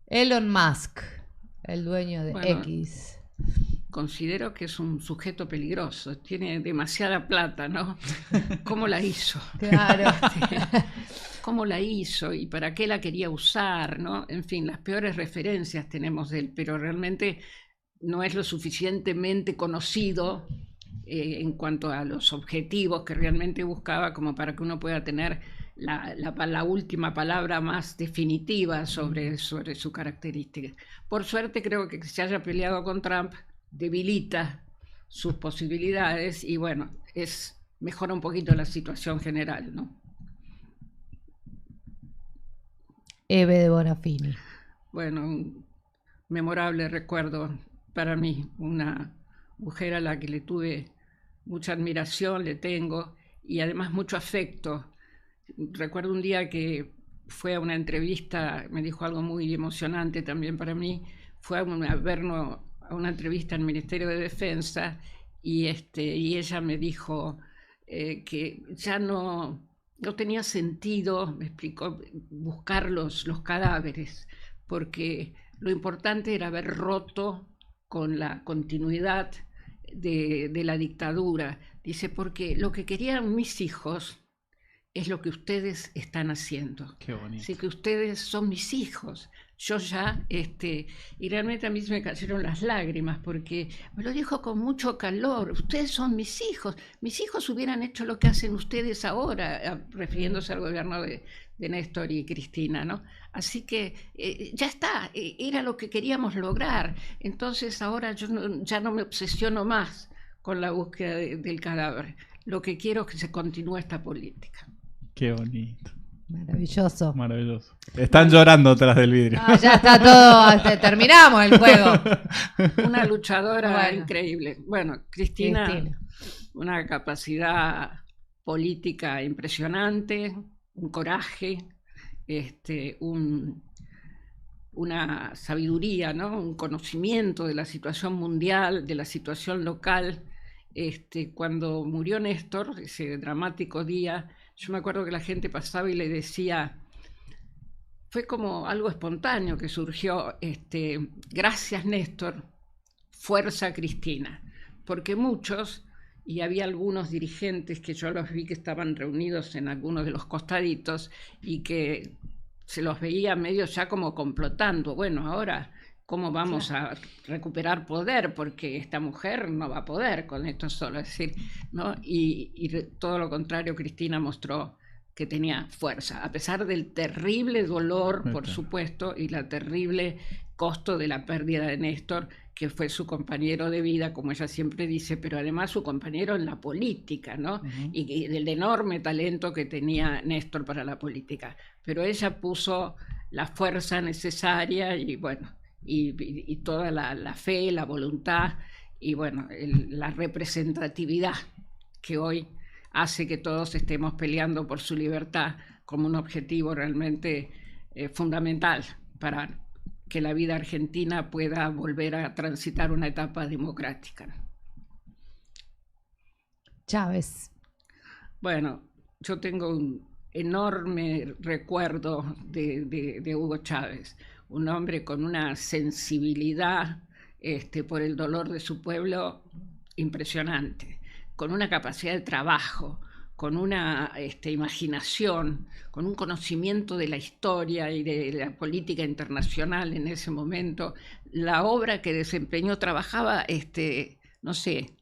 Elon Musk, el dueño de Bueno, X. Considero que es un sujeto peligroso, tiene demasiada plata, ¿no? ¿Cómo la hizo? Claro. ¿Cómo la hizo y para qué la quería usar, ¿no? En fin, las peores referencias tenemos de él, pero realmente no es lo suficientemente conocido en cuanto a los objetivos que realmente buscaba como para que uno pueda tener la última palabra más definitiva sobre su característica. Por suerte creo que se haya peleado con Trump debilita sus posibilidades y bueno, mejora un poquito la situación general, ¿no? Eve de Bonafini. Bueno, un memorable recuerdo para mí, una mujer a la que le tuve mucha admiración, le tengo, y además mucho afecto. Recuerdo un día que fue a una entrevista, me dijo algo muy emocionante también para mí, fue a vernos a una entrevista en el Ministerio de Defensa y ella me dijo que ya no tenía sentido, me explicó, buscar los cadáveres, porque lo importante era haber roto con la continuidad de la dictadura. Dice, porque lo que querían mis hijos es lo que ustedes están haciendo. Qué bonito. Así que ustedes son mis hijos. Yo ya, y realmente a mí se me cayeron las lágrimas porque me lo dijo con mucho calor. Ustedes son mis hijos. Mis hijos hubieran hecho lo que hacen ustedes ahora, refiriéndose al gobierno de Néstor y Cristina, ¿no? Así que ya está, era lo que queríamos lograr. Entonces ahora yo ya no me obsesiono más con la búsqueda del cadáver. Lo que quiero es que se continúe esta política. Qué bonito. Maravilloso. Maravilloso. Están llorando tras del vidrio. Ah, ya está todo, terminamos el juego. Una luchadora Bueno. increíble. Bueno, Cristina, una capacidad política impresionante, un coraje, una sabiduría, ¿no? Un conocimiento de la situación mundial, de la situación local. Cuando murió Néstor, ese dramático día, yo me acuerdo que la gente pasaba y le decía, fue como algo espontáneo que surgió, gracias Néstor, fuerza Cristina, porque muchos, y había algunos dirigentes que yo los vi que estaban reunidos en algunos de los costaditos y que se los veía medio ya como complotando, bueno, ahora cómo vamos a recuperar poder, porque esta mujer no va a poder con esto solo, es decir, ¿no? Y todo lo contrario, Cristina mostró que tenía fuerza, a pesar del terrible dolor, por supuesto, y la terrible costo de la pérdida de Néstor, que fue su compañero de vida, como ella siempre dice, pero además su compañero en la política, ¿no? Y del enorme talento que tenía Néstor para la política. Pero ella puso la fuerza necesaria y bueno, y toda la fe, la voluntad y bueno, la representatividad que hoy hace que todos estemos peleando por su libertad, como un objetivo realmente fundamental para que la vida argentina pueda volver a transitar una etapa democrática. Chávez. Bueno, yo tengo un enorme recuerdo de Hugo Chávez, un hombre con una sensibilidad por el dolor de su pueblo impresionante, con una capacidad de trabajo, con una imaginación, con un conocimiento de la historia y de la política internacional en ese momento. La obra que desempeñó, trabajaba, no sé,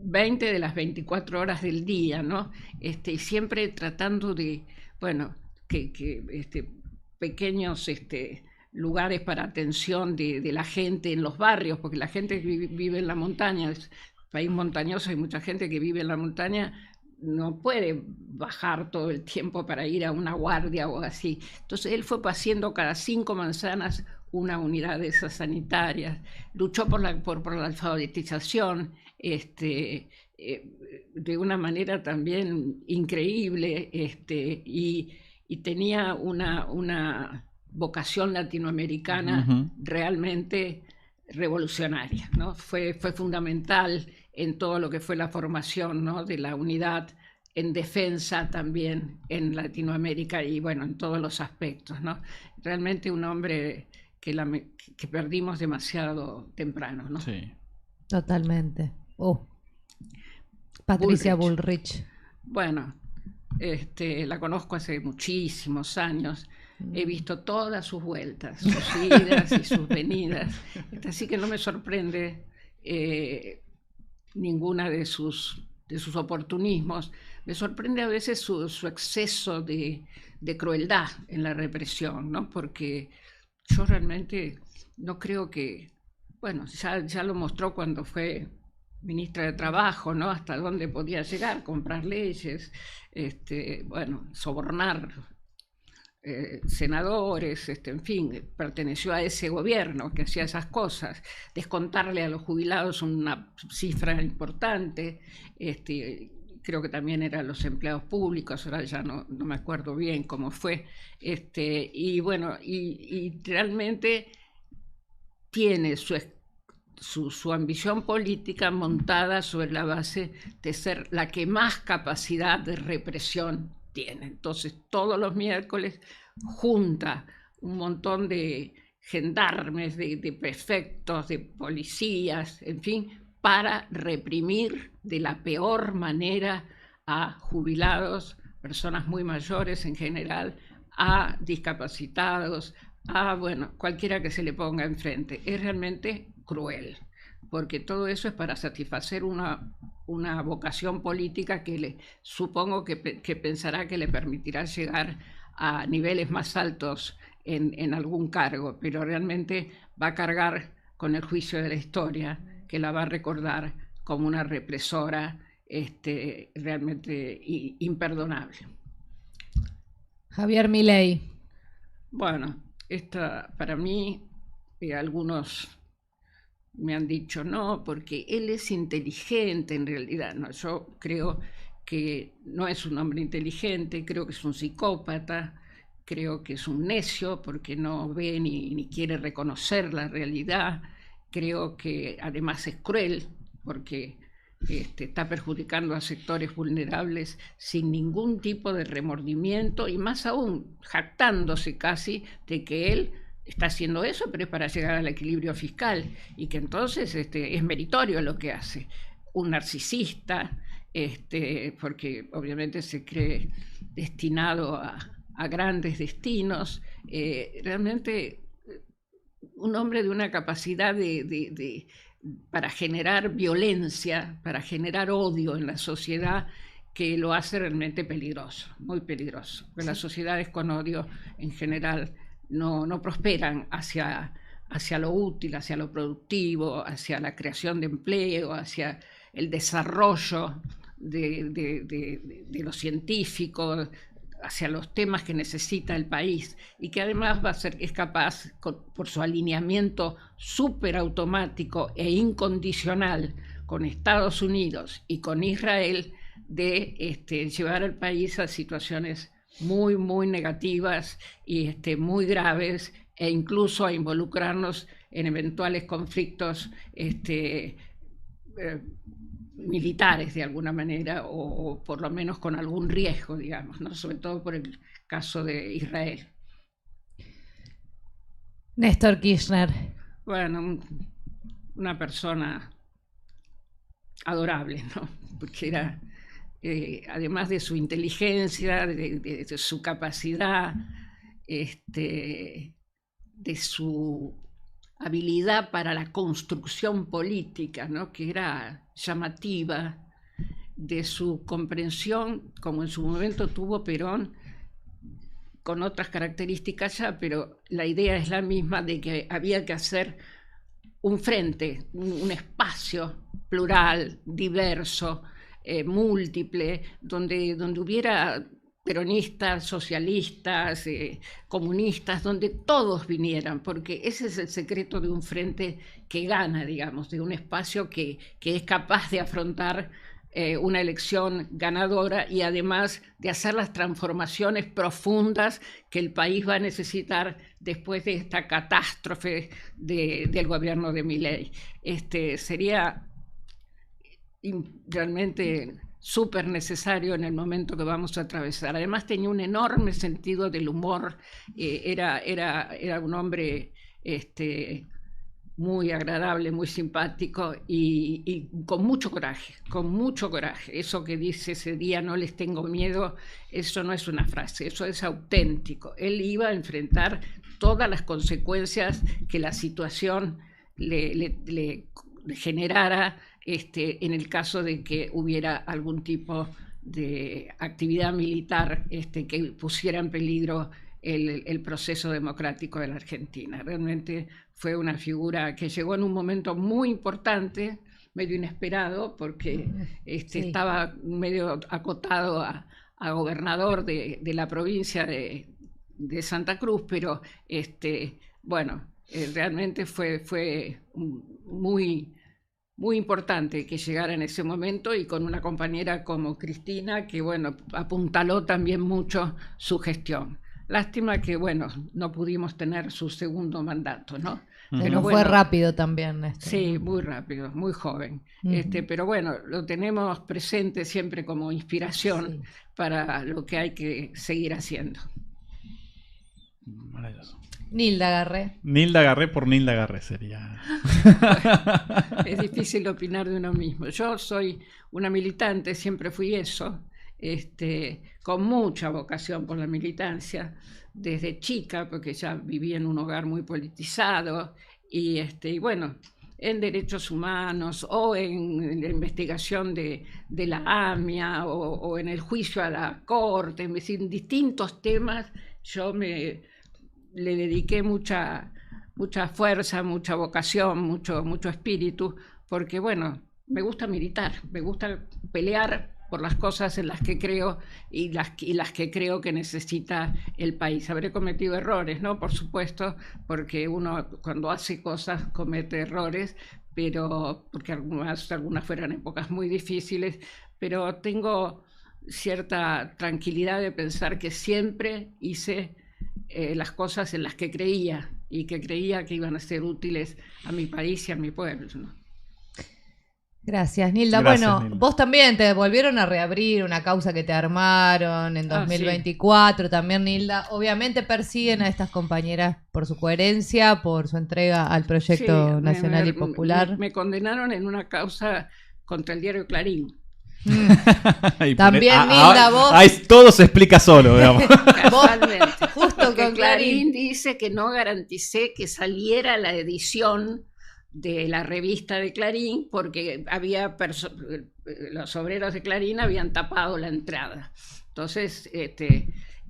20 de las 24 horas del día, ¿no? Y siempre tratando de, bueno, que pequeños lugares para atención de la gente en los barrios, porque la gente que vive en la montaña, es país montañoso, hay mucha gente que vive en la montaña, no puede bajar todo el tiempo para ir a una guardia o así. Entonces él fue haciendo cada 5 manzanas una unidad de esas sanitarias, luchó por la alfabetización, de una manera también increíble, y tenía una vocación latinoamericana realmente revolucionaria, ¿no? Fue fundamental en todo lo que fue la formación, ¿no?, de la unidad en defensa también en Latinoamérica y, bueno, en todos los aspectos, ¿no? Realmente un hombre que perdimos demasiado temprano, ¿no? Sí. Totalmente. Patricia Bullrich. Bueno, la conozco hace muchísimos años. He visto todas sus vueltas, sus idas y sus venidas. Así que no me sorprende ninguna de sus oportunismos. Me sorprende a veces su exceso de crueldad en la represión, ¿no? Porque yo realmente no creo que, bueno, ya lo mostró cuando fue ministra de Trabajo, ¿no? Hasta dónde podía llegar, comprar leyes, bueno, sobornar senadores, en fin, perteneció a ese gobierno que hacía esas cosas, descontarle a los jubilados una cifra importante, creo que también eran los empleados públicos, ahora ya no me acuerdo bien cómo fue, y bueno, y realmente tiene su ambición política montada sobre la base de ser la que más capacidad de represión tiene. Entonces, todos los miércoles junta un montón de gendarmes, de prefectos, de policías, en fin, para reprimir de la peor manera a jubilados, personas muy mayores en general, a discapacitados, a, bueno, cualquiera que se le ponga enfrente. Es realmente cruel, porque todo eso es para satisfacer una vocación política que supongo que pensará que le permitirá llegar a niveles más altos en algún cargo, pero realmente va a cargar con el juicio de la historia, que la va a recordar como una represora realmente imperdonable. Javier Milei. Bueno, para mí, algunos me han dicho no, porque él es inteligente en realidad. No, yo creo que no es un hombre inteligente, creo que es un psicópata, creo que es un necio porque no ve ni quiere reconocer la realidad, creo que además es cruel porque está perjudicando a sectores vulnerables sin ningún tipo de remordimiento y más aún jactándose casi de que él está haciendo eso, pero es para llegar al equilibrio fiscal y que entonces es meritorio lo que hace. Un narcisista, porque obviamente se cree destinado a grandes destinos, realmente un hombre de una capacidad para generar violencia, para generar odio en la sociedad, que lo hace realmente peligroso, muy peligroso. Porque las sociedades con odio en general no prosperan hacia lo útil, hacia lo productivo, hacia la creación de empleo, hacia el desarrollo de los científicos, hacia los temas que necesita el país y que además es capaz, por su alineamiento súper automático e incondicional con Estados Unidos y con Israel, de llevar al país a situaciones muy, muy negativas y muy graves, e incluso a involucrarnos en eventuales conflictos militares de alguna manera, o por lo menos con algún riesgo, digamos, ¿no? Sobre todo por el caso de Israel. Néstor Kirchner. Bueno, una persona adorable, ¿no? Porque era, además de su inteligencia, de su capacidad, de su habilidad para la construcción política, ¿no? Que era llamativa, de su comprensión, como en su momento tuvo Perón, con otras características ya, pero la idea es la misma, de que había que hacer un frente, un espacio plural, diverso, múltiple, donde hubiera peronistas, socialistas, comunistas, donde todos vinieran, porque ese es el secreto de un frente que gana, digamos, de un espacio que es capaz de afrontar una elección ganadora, y además de hacer las transformaciones profundas que el país va a necesitar después de esta catástrofe del gobierno de Milei. Sería realmente súper necesario en el momento que vamos a atravesar. Además tenía un enorme sentido del humor, era un hombre muy agradable, muy simpático y con mucho coraje, con mucho coraje. Eso que dice ese día, no les tengo miedo, eso no es una frase, eso es auténtico. Él iba a enfrentar todas las consecuencias que la situación le generara, en el caso de que hubiera algún tipo de actividad militar que pusiera en peligro el proceso democrático de la Argentina. Realmente fue una figura que llegó en un momento muy importante, medio inesperado, porque sí, estaba medio acotado a gobernador de la provincia de Santa Cruz, pero bueno, realmente fue muy, muy importante que llegara en ese momento, y con una compañera como Cristina, que bueno, apuntaló también mucho su gestión. Lástima que, bueno, no pudimos tener su segundo mandato, ¿no? Pero bueno, fue rápido también. Sí, muy rápido, muy joven. Pero bueno, lo tenemos presente siempre como inspiración, sí, para lo que hay que seguir haciendo. Maravilloso. Nilda Garré. Nilda Garré por Nilda Garré sería. Es difícil opinar de uno mismo. Yo soy una militante, siempre fui eso. Con mucha vocación por la militancia, desde chica, porque ya viví en un hogar muy politizado, y bueno, en derechos humanos, o en la investigación de la AMIA, o en el juicio a la Corte, es decir, en distintos temas yo le dediqué mucha fuerza, mucha vocación, mucho espíritu, porque bueno, me gusta militar, me gusta pelear por las cosas en las que creo y las que creo que necesita el país. Habré cometido errores, ¿no? Por supuesto, porque uno cuando hace cosas comete errores, pero porque algunas fueron épocas muy difíciles, pero tengo cierta tranquilidad de pensar que siempre hice las cosas en las que creía, y que creía que iban a ser útiles a mi país y a mi pueblo, ¿no? Gracias, Nilda. Gracias, bueno, Nilda. Vos también te volvieron a reabrir una causa que te armaron en 2024. Sí. También, Nilda. Obviamente persiguen a estas compañeras por su coherencia, por su entrega al proyecto nacional y popular. Me condenaron en una causa contra el diario Clarín. También, Nilda, vos... Ahí todo se explica solo, digamos. Casualmente. Justo con Clarín dice que no garanticé que saliera la edición de la revista de Clarín, porque los obreros de Clarín habían tapado la entrada. Entonces,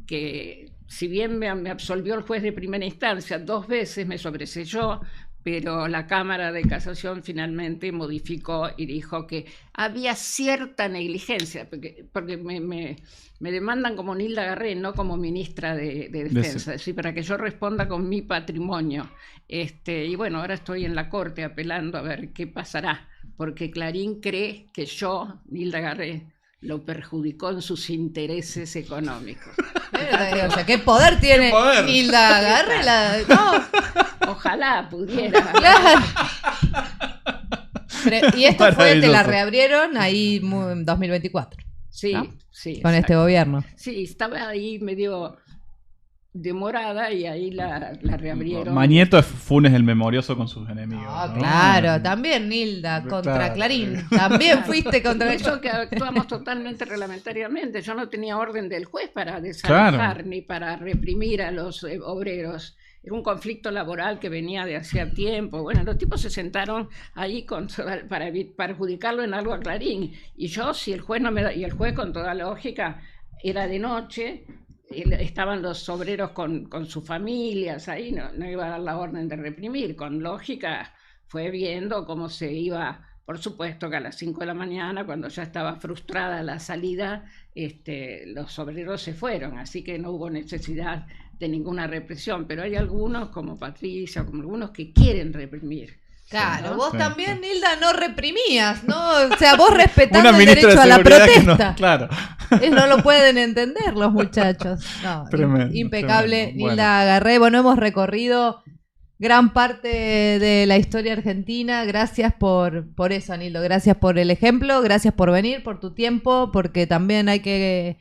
que si bien me absolvió el juez de primera instancia 2 veces, me sobreseyó, pero la Cámara de Casación finalmente modificó y dijo que había cierta negligencia, porque me demandan como Nilda Garré, no como ministra de Defensa, es decir, para que yo responda con mi patrimonio. Y bueno, ahora estoy en la Corte apelando a ver qué pasará, porque Clarín cree que yo, Nilda Garré, lo perjudicó en sus intereses económicos. O sea, ¿qué poder tiene Nilda Agarre? No. Ojalá pudiera. Claro. Y esto fue, te la Maravilloso. reabrieron ahí en 2024. Sí, ¿no? sí. Con este gobierno. Sí, estaba ahí medio demorada y ahí la reabrieron. Mañeto es Funes el memorioso con sus enemigos. Ah, ¿no? claro, también Nilda contra Claro. Clarín. También fuiste contra Eso que actuamos totalmente reglamentariamente. Yo no tenía orden del juez para desalojar ni para reprimir a los obreros. Era un conflicto laboral que venía de hacía tiempo. Bueno, los tipos se sentaron ahí para perjudicarlo en algo a Clarín. Y yo, si el juez no me da, y el juez con toda lógica, era de noche, estaban los obreros con sus familias ahí, no iba a dar la orden de reprimir. Con lógica fue viendo cómo se iba. Por supuesto que a las 5 de la mañana, cuando ya estaba frustrada la salida, los obreros se fueron, así que no hubo necesidad de ninguna represión, pero hay algunos, como Patricia, como algunos que quieren reprimir. Claro, ¿no? vos Sí, también, sí. Nilda, no reprimías, ¿no? O sea, vos respetando Una el ministra derecho de a la seguridad que protesta. no, claro. No lo pueden entender los muchachos. No, Tremendo, impecable. tremendo. Nilda Bueno. Agarré. Bueno, hemos recorrido gran parte de la historia argentina. Gracias por eso, Nildo. Gracias por el ejemplo, gracias por venir, por tu tiempo, porque también hay que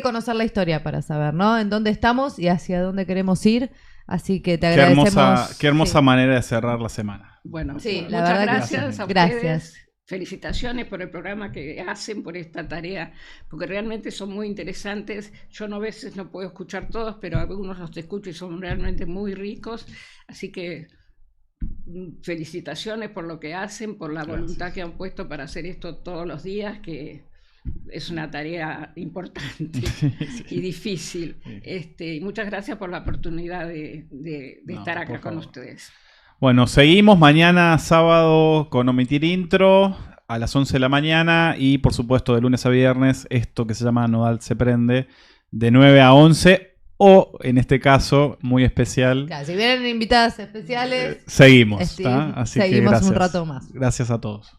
conocer la historia para saber, ¿no? En dónde estamos y hacia dónde queremos ir. Así que te agradecemos. Qué hermosa Sí. manera de cerrar la semana. Bueno, Sí, la muchas verdad que gracias sí. a Gracias. ustedes. Felicitaciones por el programa que hacen, por esta tarea, porque realmente son muy interesantes. Yo a veces no puedo escuchar todos, pero algunos los escucho y son realmente muy ricos. Así que felicitaciones por lo que hacen, por la voluntad que han puesto para hacer esto todos los días, que es una tarea importante y difícil. Y muchas gracias por la oportunidad de estar acá por con favor. ustedes. Bueno, seguimos mañana sábado con Omitir Intro a las 11 de la mañana y por supuesto de lunes a viernes esto que se llama Nodal se prende de 9 a 11 o en este caso muy especial Claro, si vienen invitadas especiales, seguimos. Sí, ¿tá? Así que seguimos un gracias. rato más. Gracias a todos.